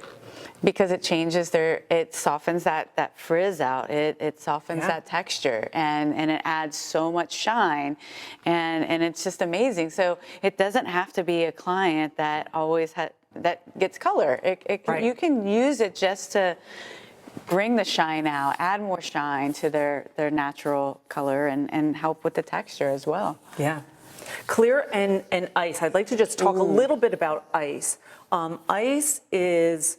because it changes it softens that frizz out, it softens that texture, and it adds so much shine, and it's just amazing. So it doesn't have to be a client that always that gets color. Right. You can use it just to bring the shine out, add more shine to their natural color, and help with the texture as well. Yeah. Clear and ice. I'd like to just talk a little bit about ice. Ice is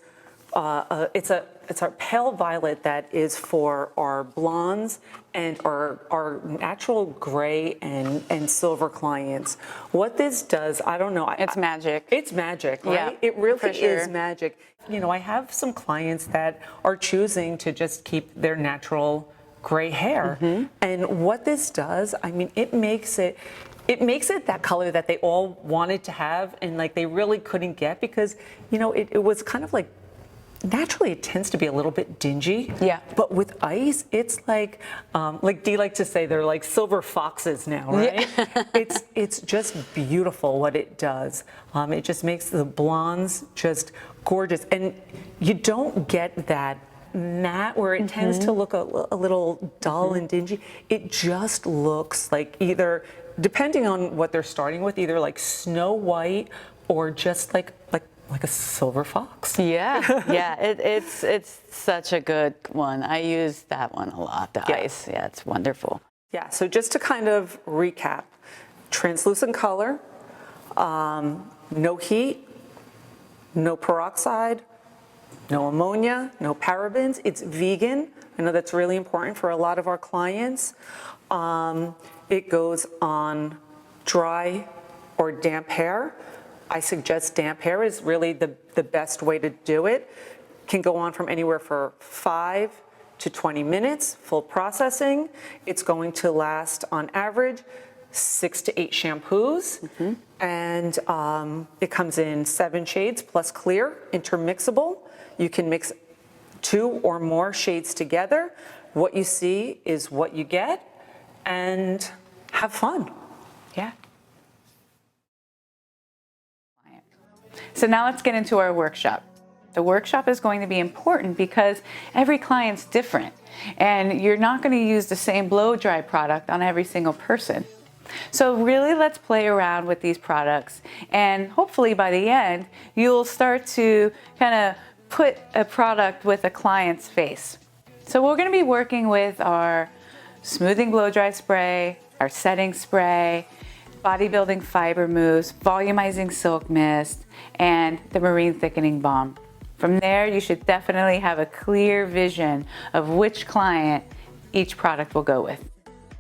it's a pale violet that is for our blondes and our natural gray and silver clients. What this does, I don't know. It's magic. It's magic, right? Yeah, it really for sure. is magic. You know, I have some clients that are choosing to just keep their natural gray hair. And what this does, I mean, it makes it that color that they all wanted to have and like they really couldn't get, because, you know, it was kind of like, naturally it tends to be a little bit dingy. Yeah. But with ice, it's like Dee liked to say, they're like silver foxes now, right? Yeah. It's just beautiful what it does. It just makes the blondes just gorgeous. And you don't get that matte where it tends to look a little dull and dingy. It just looks like either, depending on what they're starting with, either like Snow White or just like a silver fox. Yeah, yeah, it's such a good one. I use that one a lot, the ice. Yeah, it's wonderful. Yeah, so just to kind of recap, translucent color, no heat, no peroxide, no ammonia, no parabens. It's vegan. I know that's really important for a lot of our clients. It goes on dry or damp hair. I suggest damp hair is really the best way to do it. Can go on from anywhere for 5 to 20 minutes, full processing. It's going to last on average 6 to 8 shampoos. And it comes in 7 shades plus clear, intermixable. You can mix 2 or more shades together. What you see is what you get, and have fun. Yeah. So now let's get into our workshop. The workshop is going to be important because every client's different and you're not going to use the same blow dry product on every single person. So really, let's play around with these products, and hopefully by the end, you'll start to kind of put a product with a client's face. So we're going to be working with our smoothing blow dry spray, our setting spray, bodybuilding fiber mousse, volumizing silk mist, and the marine thickening balm. From there, you should definitely have a clear vision of which client each product will go with.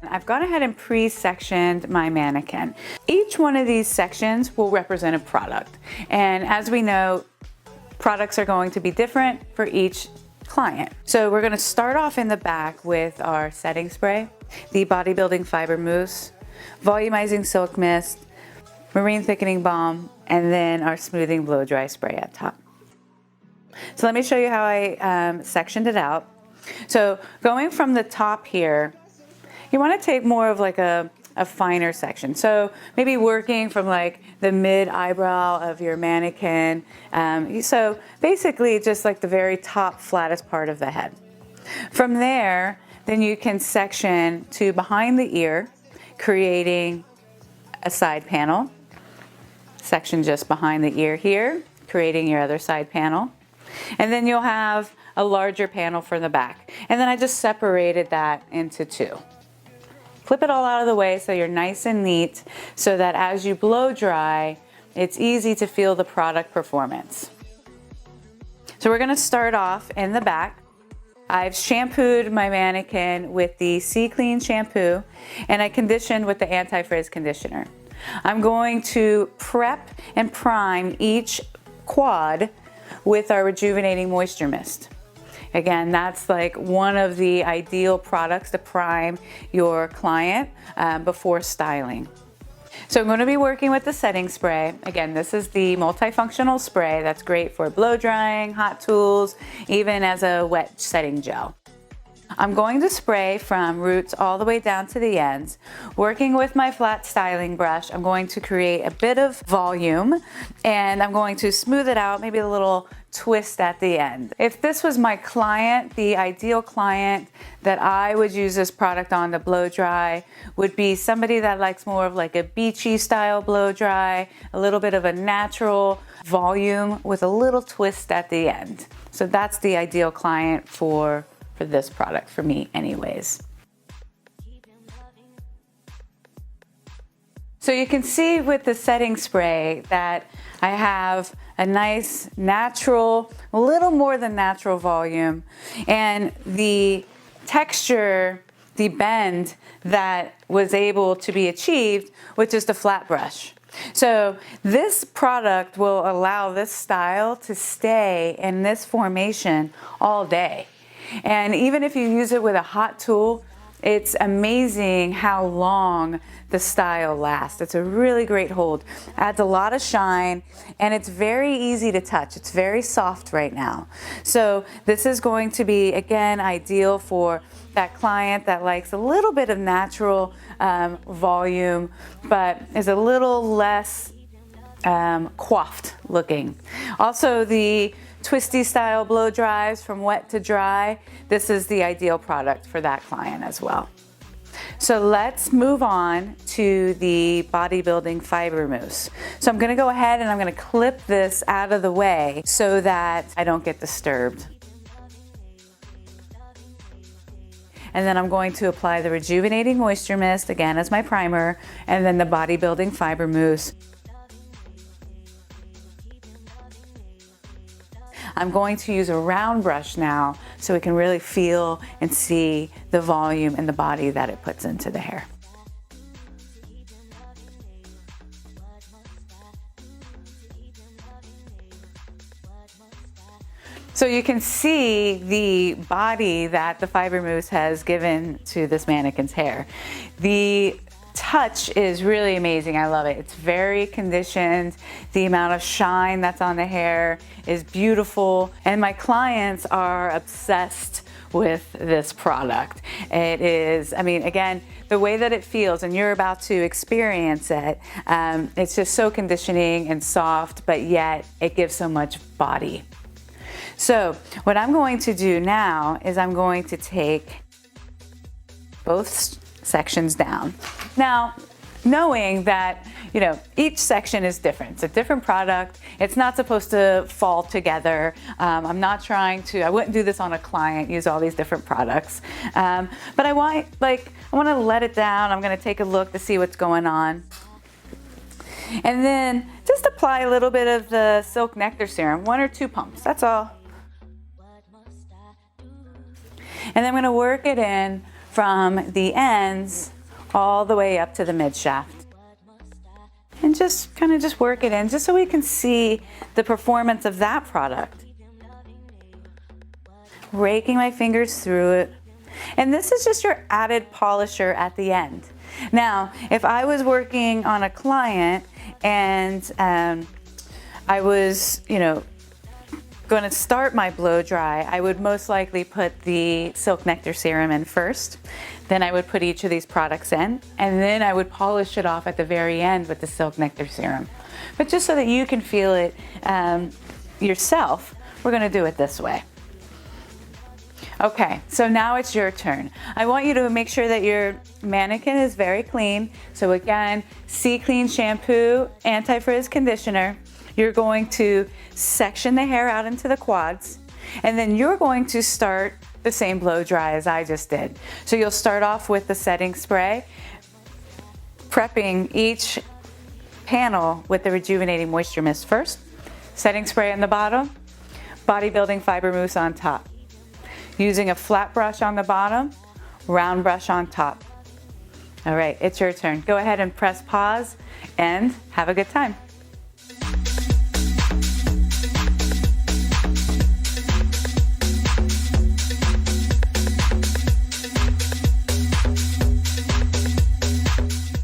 I've gone ahead and pre-sectioned my mannequin. Each one of these sections will represent a product. And as we know, products are going to be different for each client. So we're gonna start off in the back with our setting spray, the bodybuilding fiber mousse, volumizing silk mist, marine thickening balm, and then our smoothing blow dry spray at top. So let me show you how I sectioned it out. So going from the top here, you want to take more of like a finer section. So maybe working from like the mid eyebrow of your mannequin. So basically just like the very top flattest part of the head. From there, then you can section to behind the ear, creating a side panel. Section just behind the ear here, creating your other side panel. And then you'll have a larger panel for the back. And then I just separated that into two. Flip it all out of the way so you're nice and neat, so that as you blow dry, it's easy to feel the product performance. So we're gonna start off in the back. I've shampooed my mannequin with the Sea Clean shampoo, and I conditioned with the anti-frizz conditioner. I'm going to prep and prime each quad with our rejuvenating moisture mist. Again, that's like one of the ideal products to prime your client before styling. So I'm going to be working with the setting spray. Again, this is the multifunctional spray that's great for blow drying, hot tools, even as a wet setting gel. I'm going to spray from roots all the way down to the ends. Working with my flat styling brush, I'm going to create a bit of volume, and I'm going to smooth it out, maybe a little twist at the end. If this was my client, the ideal client that I would use this product on to blow dry would be somebody that likes more of like a beachy style blow dry, a little bit of a natural volume with a little twist at the end. So that's the ideal client for this product, for me anyways. So you can see with the setting spray that I have a nice natural, a little more than natural volume, and the texture, the bend that was able to be achieved with just a flat brush. So this product will allow this style to stay in this formation all day. And even if you use it with a hot tool, it's amazing how long the style lasts. It's a really great hold. Adds a lot of shine, and it's very easy to touch. It's very soft right now. So this is going to be, again, ideal for that client that likes a little bit of natural volume, but is a little less coiffed looking. Also, the twisty style blow dries from wet to dry, this is the ideal product for that client as well. So let's move on to the bodybuilding fiber mousse. So I'm going to go ahead and I'm going to clip this out of the way so that I don't get disturbed. And then I'm going to apply the rejuvenating moisture mist again as my primer, and then the bodybuilding fiber mousse. I'm going to use a round brush now so we can really feel and see the volume and the body that it puts into the hair. So you can see the body that the fiber mousse has given to this mannequin's hair. The touch is really amazing. I love it. It's very conditioned. The amount of shine that's on the hair is beautiful. And my clients are obsessed with this product. It is, I mean, again, the way that it feels, and you're about to experience it, it's just so conditioning and soft, but yet it gives so much body. So what I'm going to do now is I'm going to take both sections down. Now, knowing that, you know, each section is different. It's a different product. It's not supposed to fall together. I'm not trying to, I wouldn't do this on a client, use all these different products. But I want to let it down. I'm going to take a look to see what's going on. And then just apply a little bit of the Silk Nectar Serum, 1 or 2 pumps, that's all. And then I'm going to work it in from the ends all the way up to the mid shaft. And just kind of just work it in just so we can see the performance of that product. Raking my fingers through it. And this is just your added polisher at the end. Now, if I was working on a client and I was, you know, going to start my blow dry, I would most likely put the Silk Nectar Serum in first. Then I would put each of these products in, and then I would polish it off at the very end with the Silk Nectar Serum. But just so that you can feel it yourself, we're going to do it this way. Okay, so now it's your turn. I want you to make sure that your mannequin is very clean. So again, C-Clean shampoo, anti-frizz conditioner. You're going to section the hair out into the quads, and then you're going to start the same blow dry as I just did. So you'll start off with the setting spray, prepping each panel with the Rejuvenating Moisture Mist first, setting spray on the bottom, bodybuilding fiber mousse on top. Using a flat brush on the bottom, round brush on top. All right, it's your turn. Go ahead and press pause and have a good time.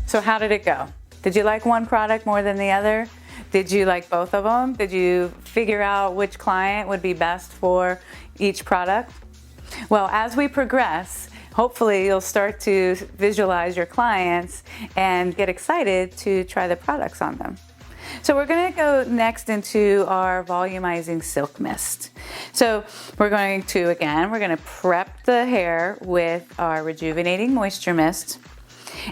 So how did it go? Did you like one product more than the other? Did you like both of them? Did you figure out which client would be best for each product? Well, as we progress, hopefully you'll start to visualize your clients and get excited to try the products on them. So we're going to go next into our volumizing silk mist. So we're going to prep the hair with our rejuvenating moisture mist.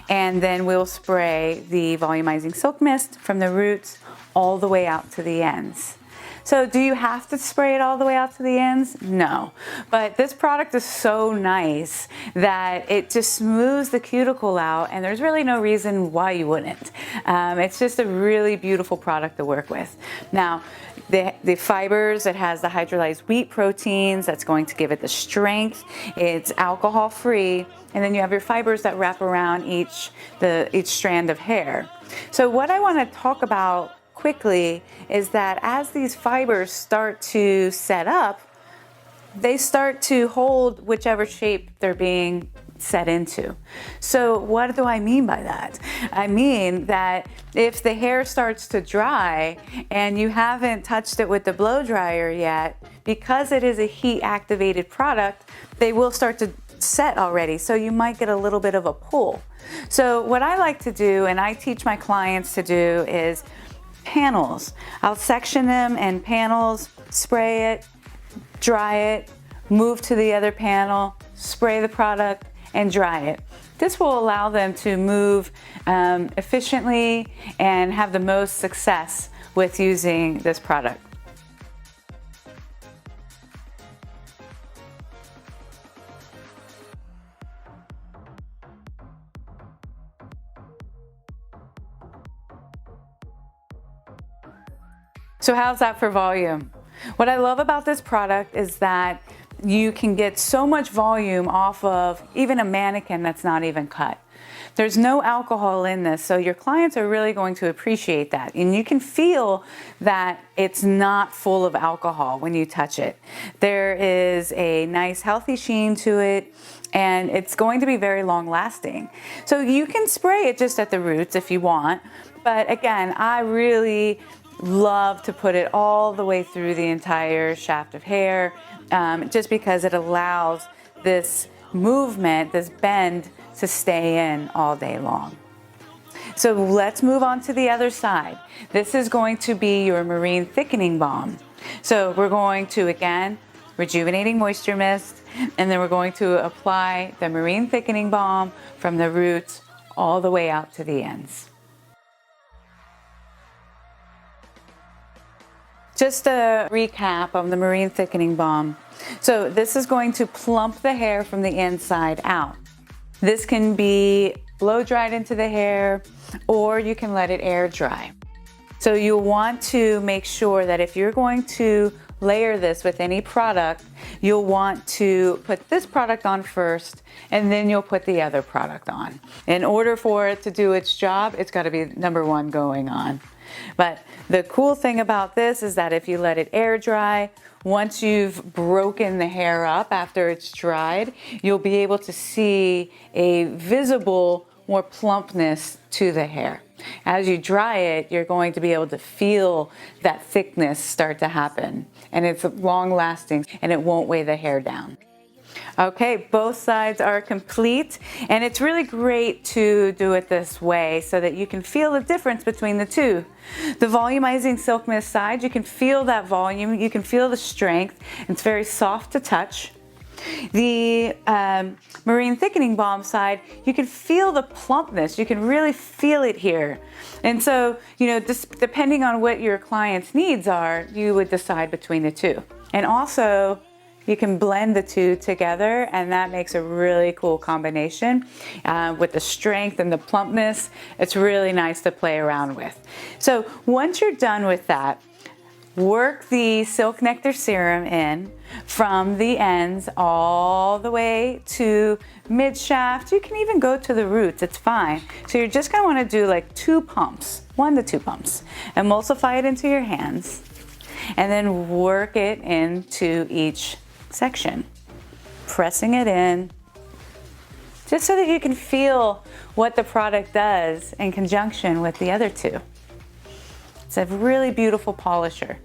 And then we'll spray the volumizing silk mist from the roots all the way out to the ends. So do you have to spray it all the way out to the ends? No. But this product is so nice that it just smooths the cuticle out, and there's really no reason why you wouldn't. It's just a really beautiful product to work with. Now, the fibers, it has the hydrolyzed wheat proteins that's going to give it the strength. It's alcohol free, and then you have your fibers that wrap around each strand of hair. So what I want to talk about quickly is that as these fibers start to set up, they start to hold whichever shape they're being set into. So what do I mean by that? I mean that if the hair starts to dry and you haven't touched it with the blow dryer yet, because it is a heat activated product, they will start to set already, so you might get a little bit of a pull. So what I like to do, and I teach my clients to do, is panels. I'll section them in panels, spray it, dry it, move to the other panel, spray the product, and dry it. This will allow them to move efficiently and have the most success with using this product. So how's that for volume? What I love about this product is that you can get so much volume off of even a mannequin that's not even cut. There's no alcohol in this, so your clients are really going to appreciate that. And you can feel that it's not full of alcohol when you touch it. There is a nice healthy sheen to it, and it's going to be very long lasting. So you can spray it just at the roots if you want, but again, I really love to put it all the way through the entire shaft of hair, just because it allows this movement, this bend, to stay in all day long. So let's move on to the other side. This is going to be your marine thickening balm. So we're going to, again, rejuvenating moisture mist, and then we're going to apply the marine thickening balm from the roots all the way out to the ends. Just a recap of the marine thickening balm. So this is going to plump the hair from the inside out. This can be blow dried into the hair, or you can let it air dry. So you'll want to make sure that if you're going to layer this with any product, you'll want to put this product on first, and then you'll put the other product on. In order for it to do its job, it's got to be number one going on. But the cool thing about this is that if you let it air dry, once you've broken the hair up after it's dried, you'll be able to see a visible, more plumpness to the hair. As you dry it, you're going to be able to feel that thickness start to happen, and it's long lasting and it won't weigh the hair down. Okay, both sides are complete, and it's really great to do it this way so that you can feel the difference between the two. The volumizing silk mist side, you can feel that volume, you can feel the strength, it's very soft to touch. The marine thickening balm side, you can feel the plumpness, you can really feel it here. And so, you know, just depending on what your client's needs are, you would decide between the two. And also, you can blend the two together, and that makes a really cool combination with the strength and the plumpness. It's really nice to play around with. So once you're done with that, work the silk nectar serum in from the ends all the way to mid shaft. You can even go to the roots, it's fine. So you're just gonna wanna do like 2 pumps, 1 to 2 pumps. Emulsify it into your hands, and then work it into each section, pressing it in, just so that you can feel what the product does in conjunction with the other two. It's a really beautiful polisher.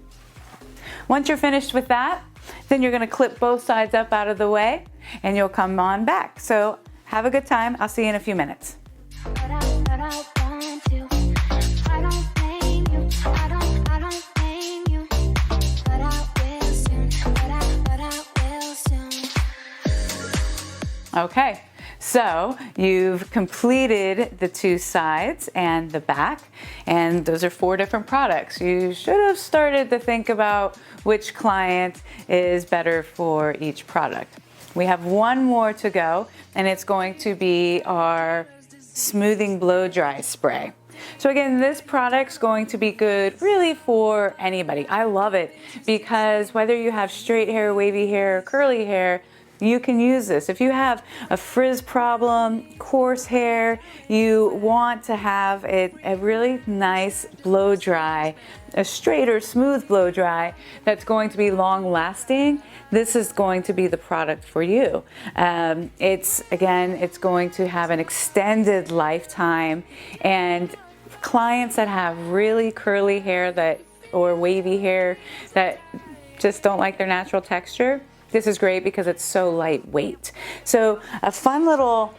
Once you're finished with that, then you're going to clip both sides up out of the way, and you'll come on back. So have a good time. I'll see you in a few minutes. Okay, so you've completed the 2 sides and the back, and those are 4 different products. You should have started to think about which client is better for each product. We have 1 more to go, and it's going to be our smoothing blow dry spray. So again, this product's going to be good really for anybody. I love it because whether you have straight hair, wavy hair, curly hair, you can use this. If you have a frizz problem, coarse hair, you want to have a really nice blow dry, a straight or smooth blow dry that's going to be long lasting, this is going to be the product for you. It's going to have an extended lifetime, and clients that have really curly hair or wavy hair that just don't like their natural texture, this is great because it's so lightweight. So a fun little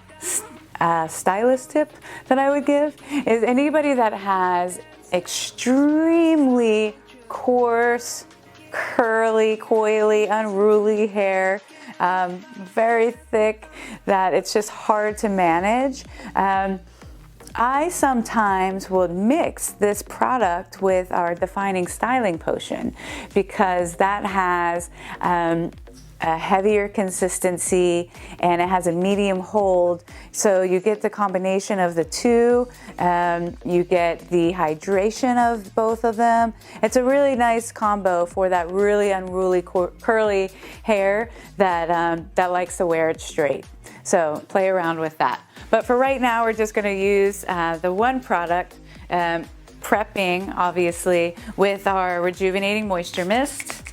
stylist tip that I would give is anybody that has extremely coarse, curly, coily, unruly hair, very thick, that it's just hard to manage. I sometimes would mix this product with our defining styling potion because that has a heavier consistency and it has a medium hold, so you get the combination of the two. You get the hydration of both of them. It's a really nice combo for that really unruly curly hair that likes to wear it straight. So play around with that. But for right now, we're just going to use the 1 product, prepping obviously with our rejuvenating moisture mist.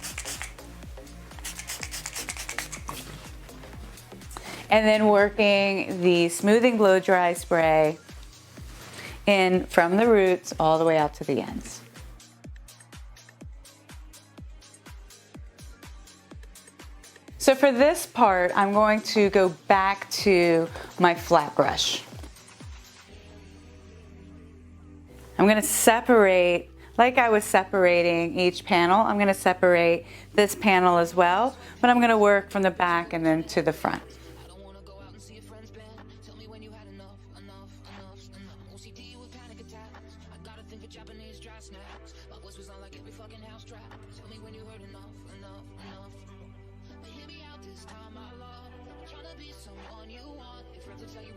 And then working the smoothing blow dry spray in from the roots all the way out to the ends. So for this part, I'm going to go back to my flat brush. I'm going to separate, like I was separating each panel, I'm going to separate this panel as well, but I'm going to work from the back and then to the front.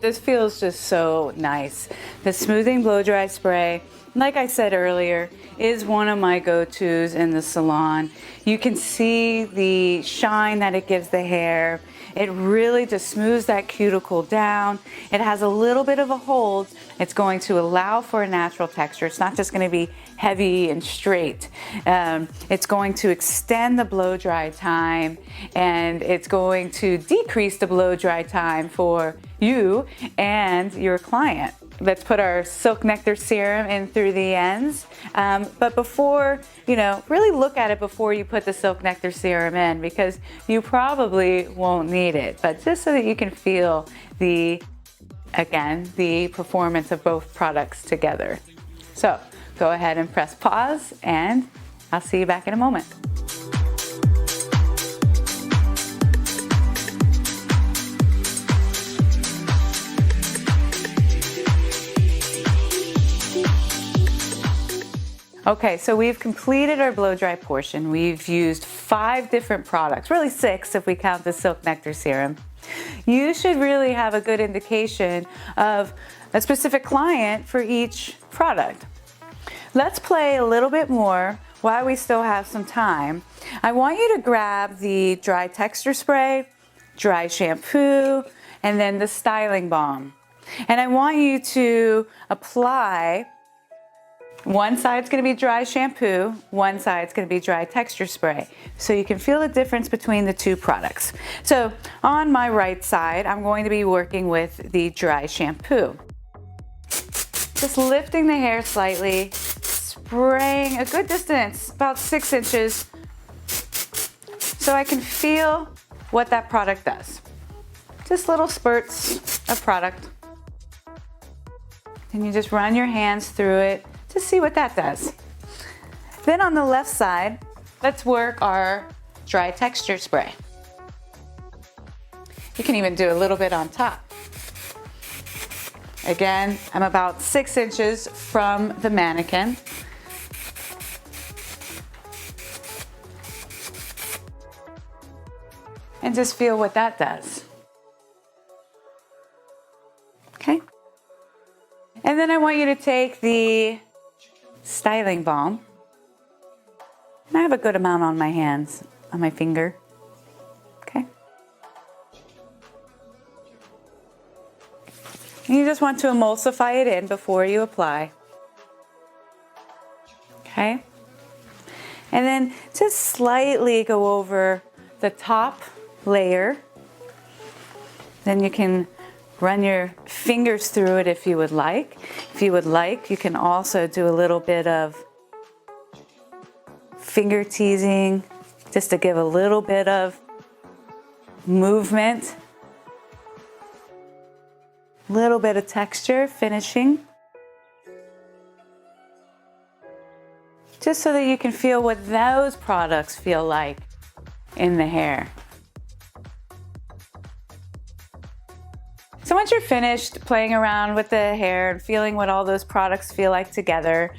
This feels just so nice. The smoothing blow dry spray, like I said earlier, is one of my go-tos in the salon. You can see the shine that it gives the hair. It really just smooths that cuticle down. It has a little bit of a hold. It's going to allow for a natural texture. It's not just going to be heavy and straight. It's going to extend the blow dry time, and it's going to decrease the blow dry time for you and your client. Let's put our Silk Nectar serum in through the ends. But before, really look at it before you put the Silk Nectar serum in, because you probably won't need it. But just so that you can feel the performance of both products together. So go ahead and press pause, and I'll see you back in a moment. Okay, so we've completed our blow dry portion. We've used 5 different products, really 6 if we count the Silk Nectar serum. You should really have a good indication of a specific client for each product. Let's play a little bit more while we still have some time. I want you to grab the dry texture spray, dry shampoo, and then the styling balm. And I want you to apply. One side's going to be dry shampoo, one side's going to be dry texture spray. So you can feel the difference between the 2 products. So on my right side, I'm going to be working with the dry shampoo. Just lifting the hair slightly, spraying a good distance, about 6 inches, so I can feel what that product does. Just little spurts of product. And you just run your hands through it to see what that does. Then on the left side, let's work our dry texture spray. You can even do a little bit on top. Again, I'm about 6 inches from the mannequin. And just feel what that does. Okay? And then I want you to take the styling balm. And I have a good amount on my hands, on my finger. Okay. And you just want to emulsify it in before you apply. Okay. And then just slightly go over the top layer. Then you can run your fingers through it if you would like. If you would like, you can also do a little bit of finger teasing just to give a little bit of movement, a little bit of texture, finishing. Just so that you can feel what those products feel like in the hair. So once you're finished playing around with the hair and feeling what all those products feel like together,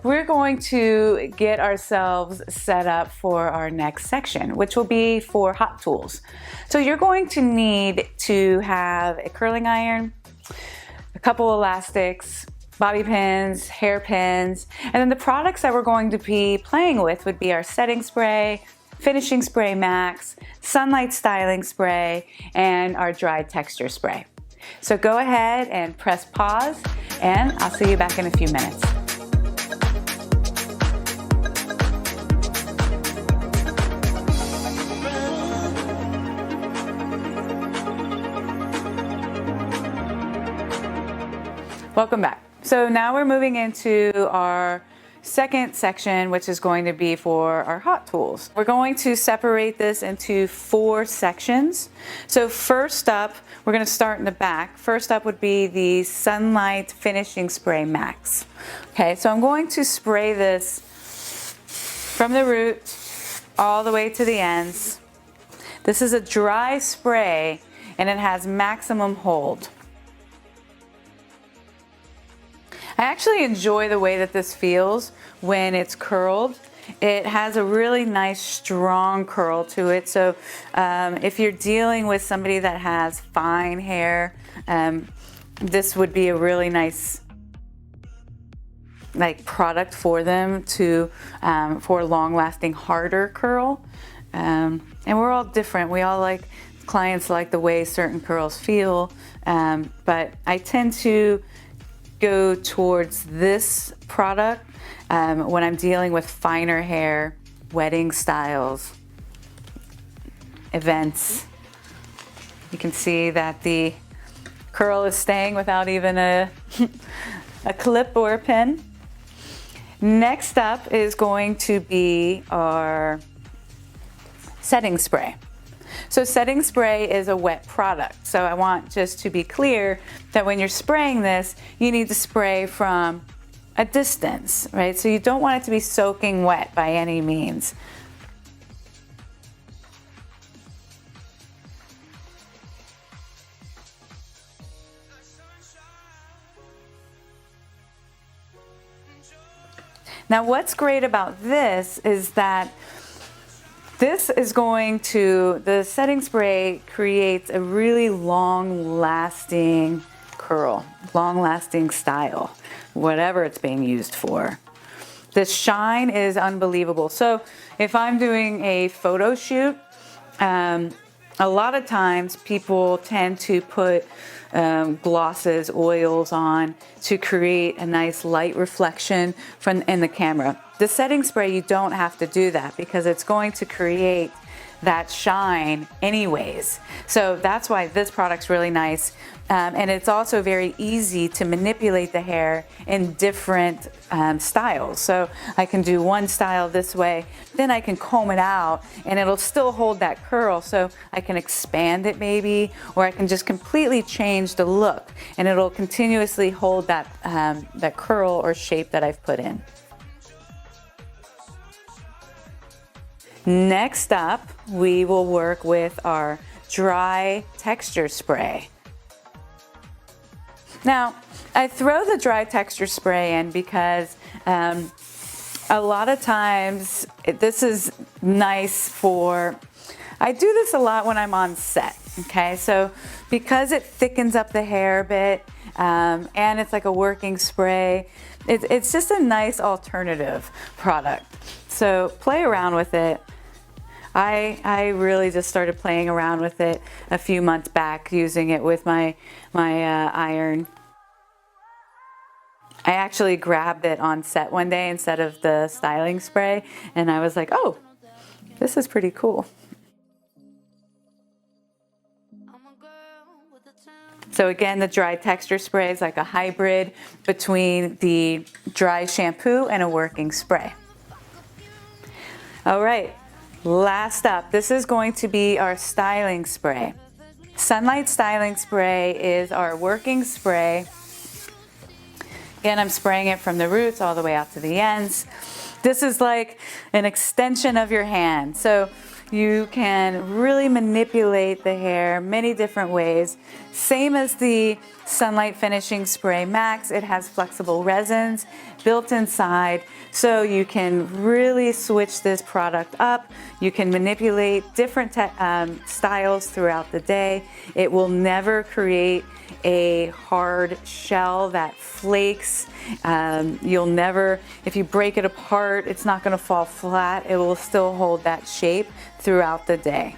we're going to get ourselves set up for our next section, which will be for hot tools. So you're going to need to have a curling iron, a couple elastics, bobby pins, hairpins, and then the products that we're going to be playing with would be our setting spray, finishing spray max, sunlight styling spray, and our dry texture spray. So go ahead and press pause, and I'll see you back in a few minutes. Welcome back. So now we're moving into our second section, which is going to be for our hot tools. We're going to separate this into 4 sections. So first up, we're going to start in the back. First up would be the Sunlight Finishing Spray Max. Okay, so I'm going to spray this from the root all the way to the ends. This is a dry spray and it has maximum hold. I actually enjoy the way that this feels when it's curled. It has a really nice strong curl to it. So if you're dealing with somebody that has fine hair, this would be a really nice product for them to for long-lasting harder curl. And we're all different. We all clients like the way certain curls feel, but I tend to go towards this product when I'm dealing with finer hair, wedding styles, events. You can see that the curl is staying without even a clip or a pin. Next up is going to be our setting spray. So setting spray is a wet product. So I want just to be clear that when you're spraying this, you need to spray from a distance, right? So you don't want it to be soaking wet by any means. Now what's great about this is that this is going to, the setting spray creates a really long-lasting curl, long-lasting style, whatever it's being used for. The shine is unbelievable. So if I'm doing a photo shoot, a lot of times people tend to put glosses, oils on to create a nice light reflection in the camera. The setting spray, you don't have to do that because it's going to create that shine anyways. So that's why this product's really nice. And it's also very easy to manipulate the hair in different styles. So I can do one style this way, then I can comb it out and it'll still hold that curl. So I can expand it maybe, or I can just completely change the look and it'll continuously hold that, that curl or shape that I've put in. Next up, we will work with our dry texture spray. Now, I throw the dry texture spray in because a lot of times this is nice for, I do this a lot when I'm on set, okay? So because it thickens up the hair a bit and it's like a working spray, it's just a nice alternative product. So play around with it. I really just started playing around with it a few months back, using it with my iron. I actually grabbed it on set one day instead of the styling spray, and I was like, oh, this is pretty cool. So again, the dry texture spray is like a hybrid between the dry shampoo and a working spray. All right. Last up, this is going to be our styling spray. Sunlight Styling Spray is our working spray. Again, I'm spraying it from the roots all the way out to the ends. This is like an extension of your hand. So you can really manipulate the hair many different ways. Same as the Sunlight Finishing Spray Max, it has flexible resins built inside, so you can really switch this product up. You can manipulate different styles throughout the day. It will never create a hard shell that flakes. You'll never, if you break it apart, it's not going to fall flat. It will still hold that shape throughout the day.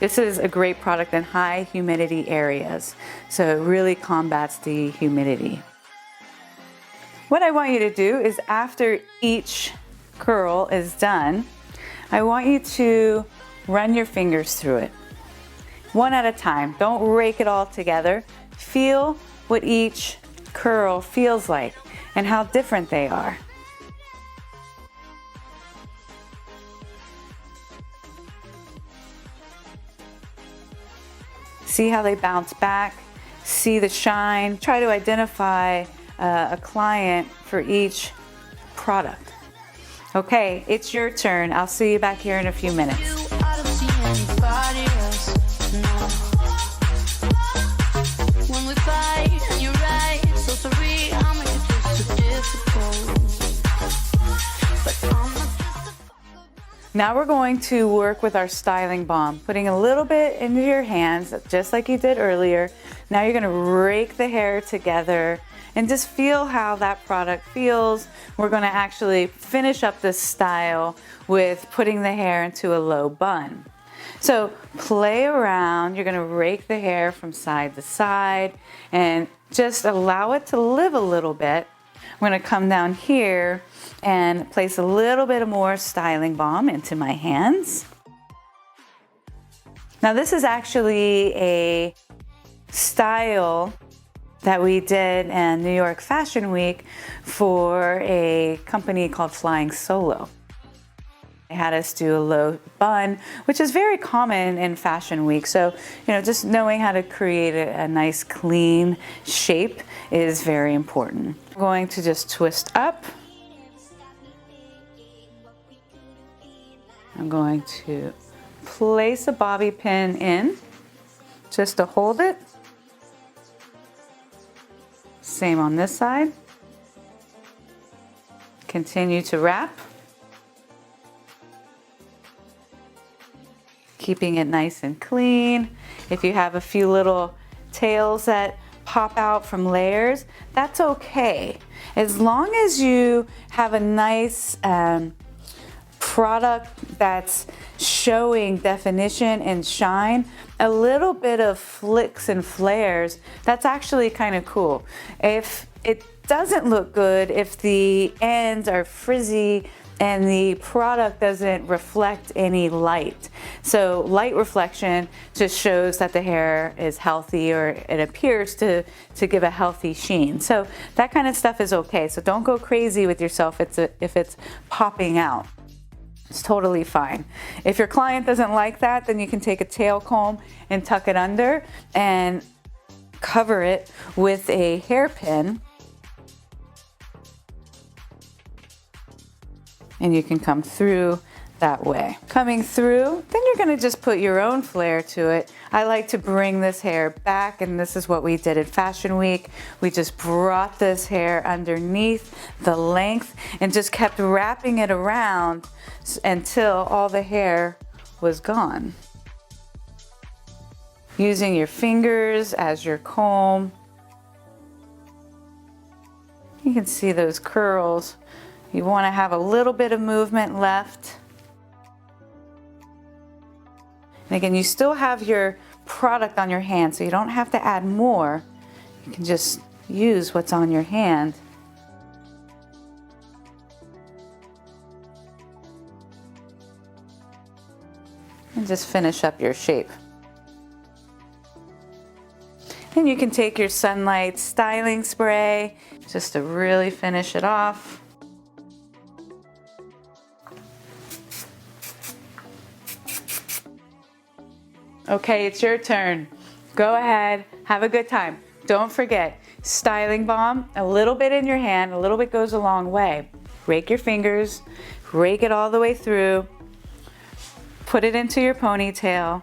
This is a great product in high humidity areas, so it really combats the humidity. What I want you to do is, after each curl is done, I want you to run your fingers through it, one at a time. Don't rake it all together. Feel what each curl feels like and how different they are. See how they bounce back, see the shine. Try to identify a client for each product. Okay, it's your turn. I'll see you back here in a few minutes. Now we're going to work with our styling balm, putting a little bit into your hands, just like you did earlier. Now you're gonna rake the hair together and just feel how that product feels. We're gonna actually finish up this style with putting the hair into a low bun. So play around, you're gonna rake the hair from side to side and just allow it to live a little bit. I'm gonna come down here and place a little bit more styling balm into my hands. Now this is actually a style that we did in New York Fashion Week for a company called Flying Solo. They had us do a low bun, which is very common in Fashion Week. So, just knowing how to create a nice clean shape is very important. I'm going to just twist up. I'm going to place a bobby pin in just to hold it. Same on this side. Continue to wrap. Keeping it nice and clean. If you have a few little tails that pop out from layers, that's okay. As long as you have a nice product that's showing definition and shine, a little bit of flicks and flares, that's actually kind of cool. If it doesn't look good, if the ends are frizzy and the product doesn't reflect any light. So light reflection just shows that the hair is healthy, or it appears to give a healthy sheen. So that kind of stuff is okay. So don't go crazy with yourself if it's popping out. It's totally fine. If your client doesn't like that, then you can take a tail comb and tuck it under and cover it with a hairpin. And you can come through that way. Coming through, then you're gonna just put your own flair to it. I like to bring this hair back, and this is what we did at Fashion Week. We just brought this hair underneath the length and just kept wrapping it around until all the hair was gone. Using your fingers as your comb. You can see those curls. You want to have a little bit of movement left. And again, you still have your product on your hand, so you don't have to add more. You can just use what's on your hand. And just finish up your shape. And you can take your Sunlight styling spray just to really finish it off. Okay, it's your turn. Go ahead, have a good time. Don't forget, styling balm, a little bit in your hand, a little bit goes a long way. Rake your fingers, rake it all the way through, put it into your ponytail,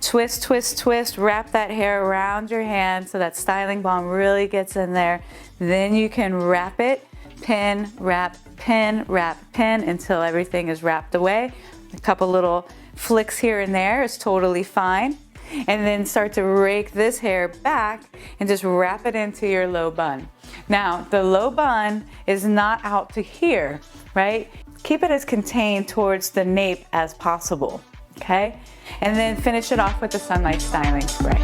twist, twist, twist, wrap that hair around your hand so that styling balm really gets in there. Then you can wrap it, pin, wrap, pin, wrap, pin until everything is wrapped away. A couple little flicks here and there is totally fine. And then start to rake this hair back and just wrap it into your low bun. Now, the low bun is not out to here, right? Keep it as contained towards the nape as possible, okay? And then finish it off with the Sunlight styling spray.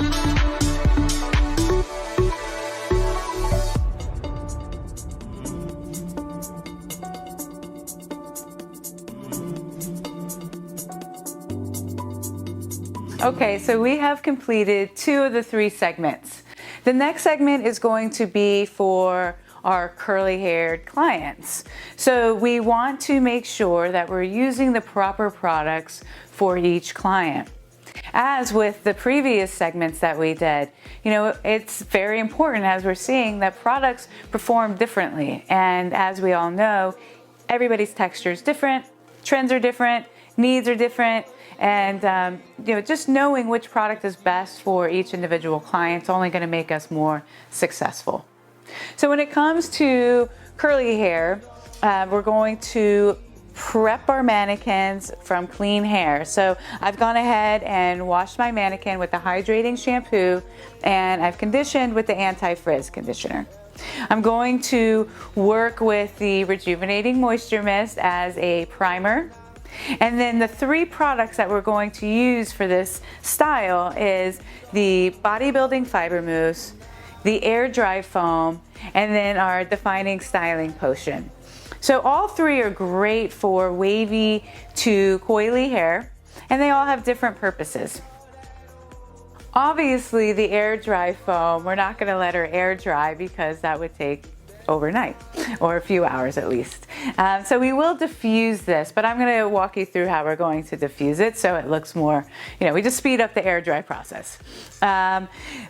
Okay, so we have completed 2 of the 3 segments. The next segment is going to be for our curly haired clients. So we want to make sure that we're using the proper products for each client. As with the previous segments that we did, it's very important, as we're seeing, that products perform differently. And as we all know, everybody's texture is different, trends are different, needs are different, and just knowing which product is best for each individual client is only going to make us more successful. So when it comes to curly hair, we're going to prep our mannequins from clean hair. So I've gone ahead and washed my mannequin with the hydrating shampoo, and I've conditioned with the anti-frizz conditioner. I'm going to work with the Rejuvenating Moisture Mist as a primer. And then the 3 products that we're going to use for this style is the Bodybuilding Fiber Mousse, the Air Dry Foam, and then our Defining Styling Potion. So all 3 are great for wavy to coily hair, and they all have different purposes. Obviously, the Air Dry Foam, we're not going to let her air dry because that would take overnight, or a few hours at least. So we will diffuse this, but I'm going to walk you through how we're going to diffuse it so it looks more, we just speed up the air dry process.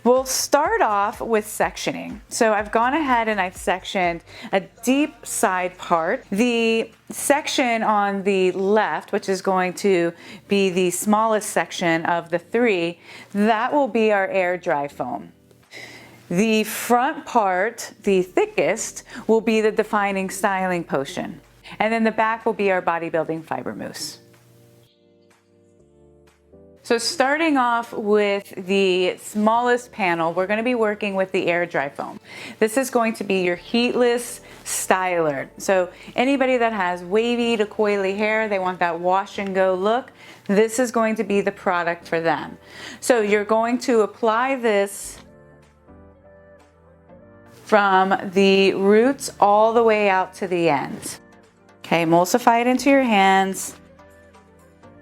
We'll start off with sectioning. So I've gone ahead and I've sectioned a deep side part. The section on the left, which is going to be the smallest section of the 3, that will be our air dry foam. The front part, the thickest, will be the Defining Styling Potion. And then the back will be our Bodybuilding Fiber Mousse. So starting off with the smallest panel, we're going to be working with the Air Dry Foam. This is going to be your heatless styler. So anybody that has wavy to coily hair, they want that wash and go look, this is going to be the product for them. So you're going to apply this from the roots all the way out to the ends. Okay, emulsify it into your hands.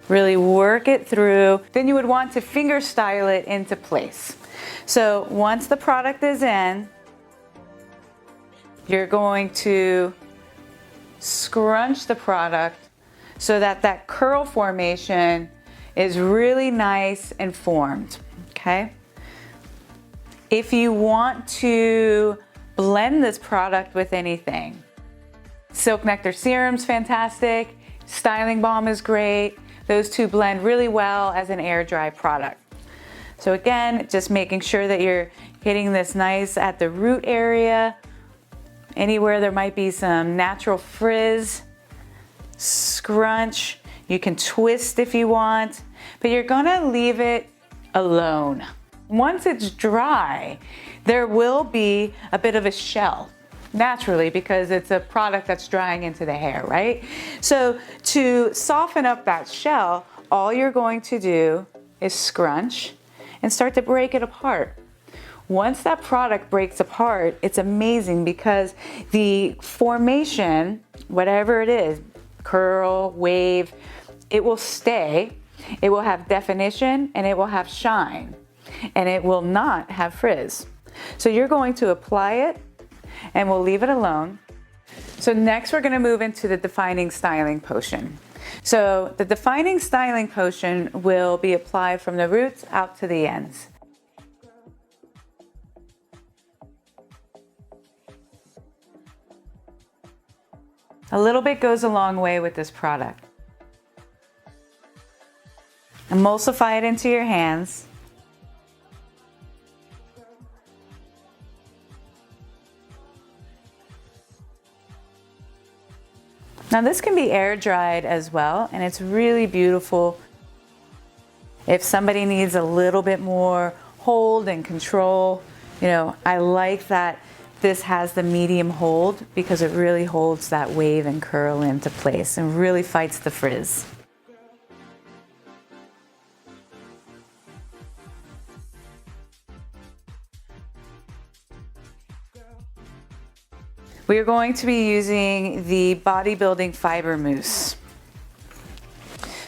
Really work it through. Then you would want to finger style it into place. So once the product is in, you're going to scrunch the product so that that curl formation is really nice and formed, okay? If you want to blend this product with anything, Silk Nectar Serum's fantastic, Styling Balm is great. Those 2 blend really well as an air dry product. So again, just making sure that you're hitting this nice at the root area. Anywhere there might be some natural frizz, scrunch. You can twist if you want, but you're gonna leave it alone. Once it's dry, there will be a bit of a shell, naturally, because it's a product that's drying into the hair, right? So to soften up that shell, all you're going to do is scrunch and start to break it apart. Once that product breaks apart, it's amazing because the formation, whatever it is, curl, wave, it will stay, it will have definition, and it will have shine, and it will not have frizz. So you're going to apply it, and we'll leave it alone. So next we're going to move into the Defining Styling Potion. So the Defining Styling Potion will be applied from the roots out to the ends. A little bit goes a long way with this product. Emulsify it into your hands. Now this can be air dried as well, and it's really beautiful. If somebody needs a little bit more hold and control, I like that this has the medium hold because it really holds that wave and curl into place and really fights the frizz. We are going to be using the Bodybuilding Fiber Mousse.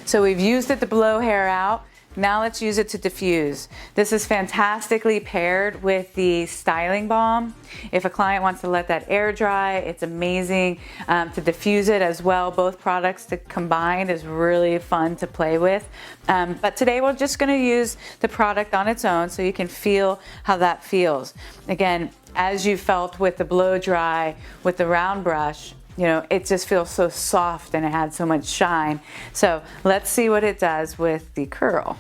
So we've used it to blow hair out. Now let's use it to diffuse. This is fantastically paired with the styling balm. If a client wants to let that air dry, it's amazing to diffuse it as well. Both products combined is really fun to play with. But today we're just gonna use the product on its own so you can feel how that feels. Again, as you felt with the blow dry, with the round brush, you know, it just feels so soft and it had so much shine. So let's see what it does with the curl.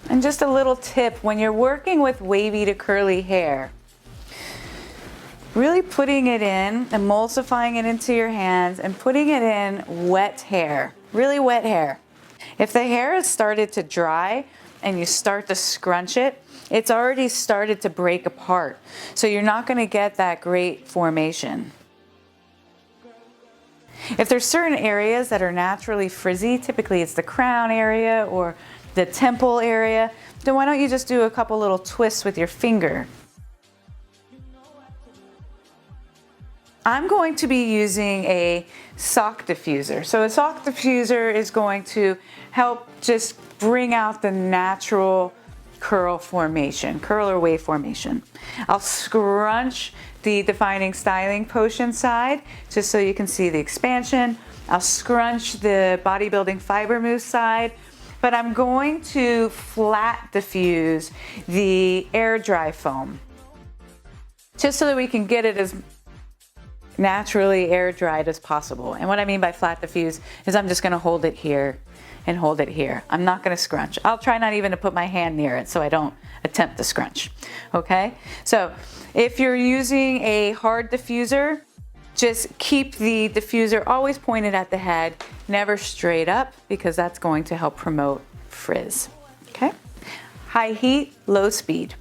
And just a little tip, when you're working with wavy to curly hair, really putting it in, emulsifying it into your hands and putting it in wet hair, really wet hair. If the hair has started to dry and you start to scrunch it, it's already started to break apart. So you're not gonna get that great formation. If there's certain areas that are naturally frizzy, typically it's the crown area or the temple area, then why don't you just do a couple little twists with your finger? I'm going to be using a sock diffuser. So a sock diffuser is going to help just bring out the natural curl formation, curl or wave formation. I'll scrunch the defining styling potion side just so you can see the expansion. I'll scrunch the bodybuilding fiber mousse side, but I'm going to flat diffuse the air dry foam just so that we can get it as naturally air dried as possible. And what I mean by flat diffuse is I'm just gonna hold it here and hold it here. I'm not gonna scrunch. I'll try not even to put my hand near it so I don't attempt to scrunch, okay? So if you're using a hard diffuser, just keep the diffuser always pointed at the head, never straight up, because that's going to help promote frizz, okay? High heat, low speed.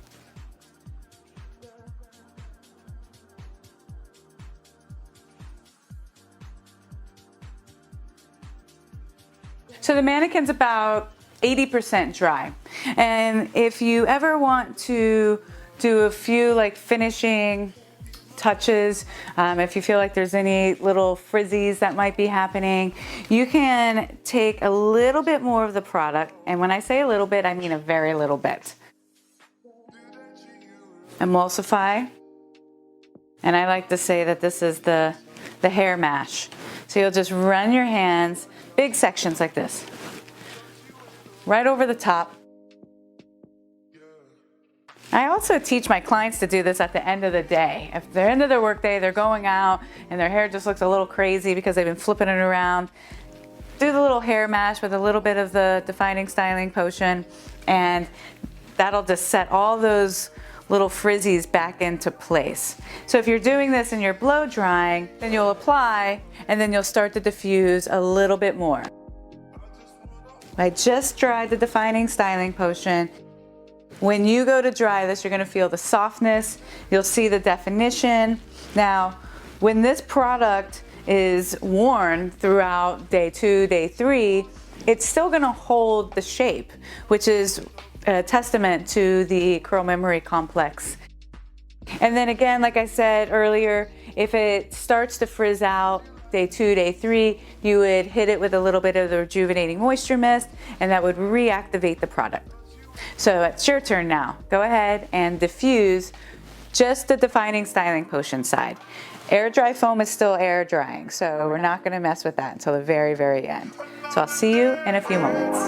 So the mannequin's about 80% dry. And if you ever want to do a few like finishing touches, if you feel like there's any little frizzies that might be happening, you can take a little bit more of the product. And when I say a little bit, I mean a very little bit. Emulsify. And I like to say that this is the hair mash. So you'll just run your hands, big sections like this, right over the top. I also teach my clients to do this at the end of the day. If they're end of their work day, they're going out and their hair just looks a little crazy because they've been flipping it around, do the little hair mash with a little bit of the defining styling potion, and that'll just set all those little frizzies back into place. So if you're doing this and you're blow drying, then you'll apply and then you'll start to diffuse a little bit more. I just dried the defining styling potion. When you go to dry this, you're gonna feel the softness, you'll see the definition. Now, when this product is worn throughout day 2, day 3, it's still gonna hold the shape, which is a testament to the curl memory complex. And then again, like I said earlier, if it starts to frizz out day 2, day 3, you would hit it with a little bit of the rejuvenating moisture mist, and that would reactivate the product. So it's your turn now. Go ahead and diffuse just the defining styling potion side. Air dry foam is still air drying, so we're not gonna mess with that until the very, very end. So I'll see you in a few moments.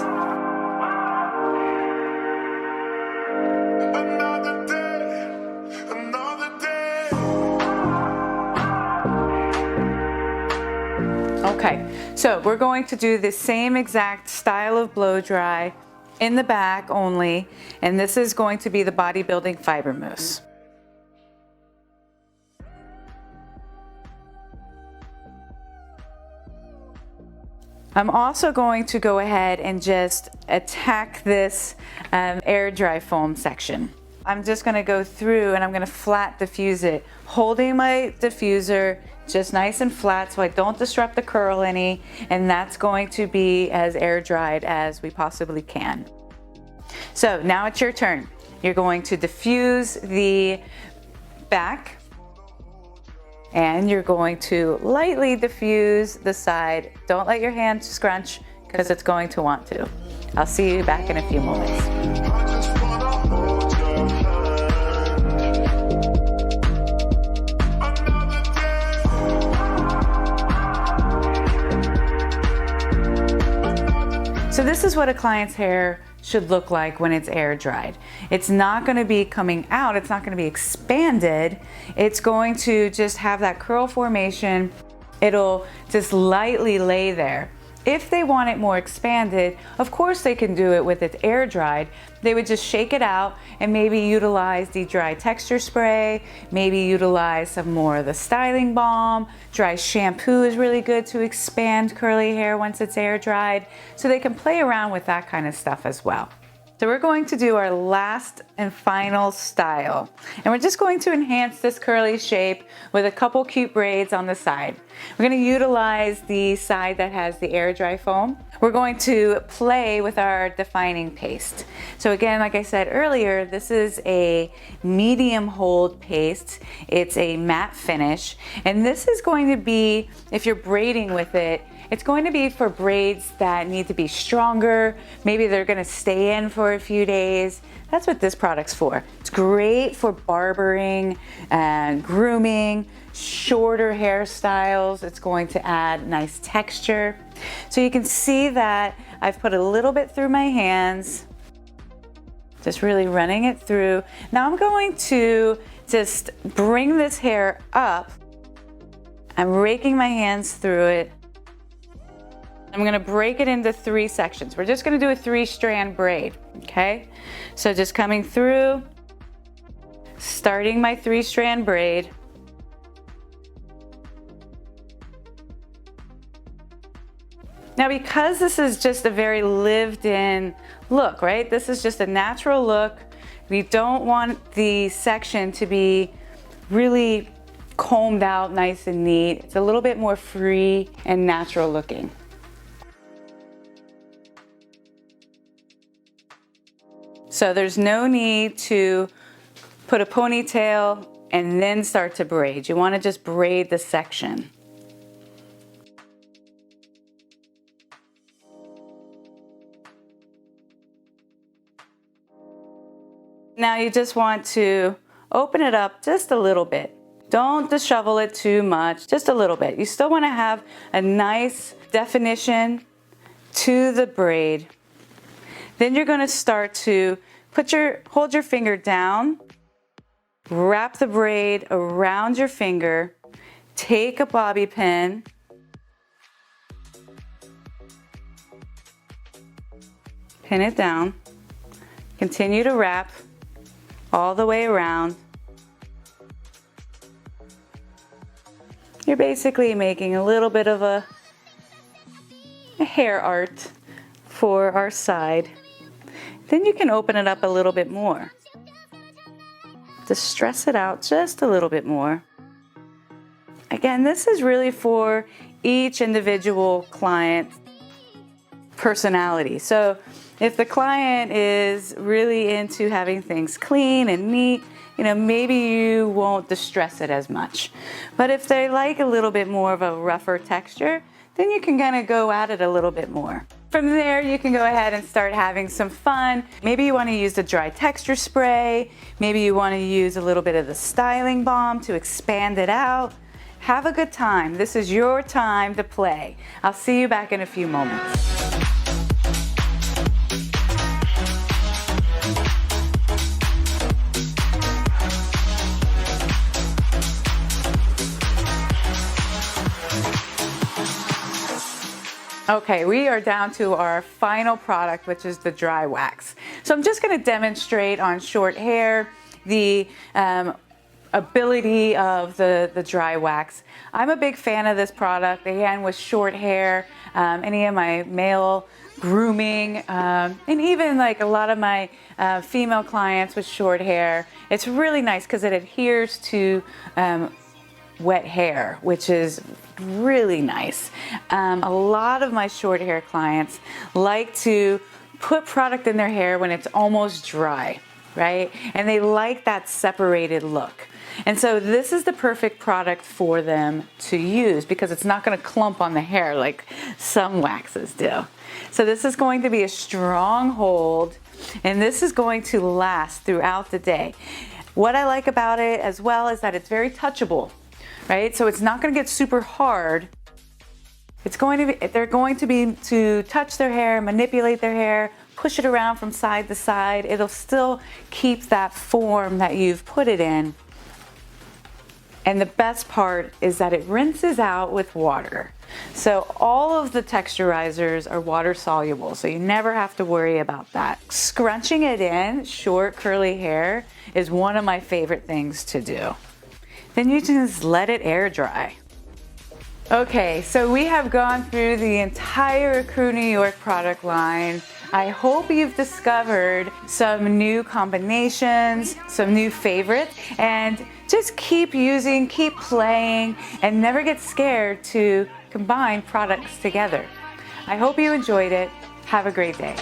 Okay, so we're going to do the same exact style of blow dry in the back only, and this is going to be the bodybuilding fiber mousse. I'm also going to go ahead and just attack this air dry foam section. I'm just gonna go through and I'm gonna flat diffuse it, holding my diffuser just nice and flat so I don't disrupt the curl any, and that's going to be as air dried as we possibly can. So now it's your turn. You're going to diffuse the back, and you're going to lightly diffuse the side. Don't let your hand scrunch because it's going to want to. I'll see you back in a few moments. So this is what a client's hair should look like when it's air dried. It's not going to be coming out, it's not going to be expanded. It's going to just have that curl formation. It'll just lightly lay there. If they want it more expanded, of course they can do it with it air dried. They would just shake it out and maybe utilize the dry texture spray, maybe utilize some more of the styling balm. Dry shampoo is really good to expand curly hair once it's air dried. So they can play around with that kind of stuff as well. So we're going to do our last and final style. And we're just going to enhance this curly shape with a couple cute braids on the side. We're going to utilize the side that has the air dry foam. We're going to play with our defining paste. So again, like I said earlier, this is a medium hold paste. It's a matte finish. And this is going to be, if you're braiding with it, it's going to be for braids that need to be stronger. Maybe they're going to stay in for a few days. That's what this product's for. It's great for barbering and grooming, shorter hairstyles. It's going to add nice texture. So you can see that I've put a little bit through my hands, just really running it through. Now I'm going to just bring this hair up. I'm raking my hands through it. I'm going to break it into 3 sections. We're just going to do a 3-strand braid, okay? So just coming through, starting my 3-strand braid. Now, because this is just a very lived-in look, right? This is just a natural look. We don't want the section to be really combed out nice and neat. It's a little bit more free and natural looking. So there's no need to put a ponytail and then start to braid. You want to just braid the section. Now you just want to open it up just a little bit. Don't dishevel it too much, just a little bit. You still want to have a nice definition to the braid. Then you're going to start to hold your finger down, wrap the braid around your finger, take a bobby pin, pin it down, continue to wrap all the way around. You're basically making a little bit of a hair art for our side. Then you can open it up a little bit more. Just stress it out just a little bit more. Again, this is really for each individual client personality. So if the client is really into having things clean and neat, maybe you won't distress it as much. But if they like a little bit more of a rougher texture, then you can kind of go at it a little bit more. From there, you can go ahead and start having some fun. Maybe you want to use the dry texture spray. Maybe you want to use a little bit of the styling balm to expand it out. Have a good time. This is your time to play. I'll see you back in a few moments. Okay, we are down to our final product, which is the dry wax. So I'm just going to demonstrate on short hair the ability of the dry wax. I'm a big fan of this product, again, with short hair, any of my male grooming, and even like a lot of my female clients with short hair. It's really nice because it adheres to wet hair, which is really nice. A lot of my short hair clients like to put product in their hair when it's almost dry. right? And they like that separated look. And so this is the perfect product for them to use because it's not going to clump on the hair like some waxes do. So this is going to be a strong hold, and this is going to last throughout the day. What I like about it as well is that it's very touchable, right? So it's not going to get super hard. They're going to be to touch their hair, manipulate their hair, push it around from side to side. It'll still keep that form that you've put it in. And the best part is that it rinses out with water. So all of the texturizers are water soluble, so you never have to worry about that. Scrunching it in short curly hair is one of my favorite things to do. Then you just let it air dry. Okay, so we have gone through the entire ECRU New York product line. I hope you've discovered some new combinations, some new favorites, and just keep using, keep playing, and never get scared to combine products together. I hope you enjoyed it. Have a great day.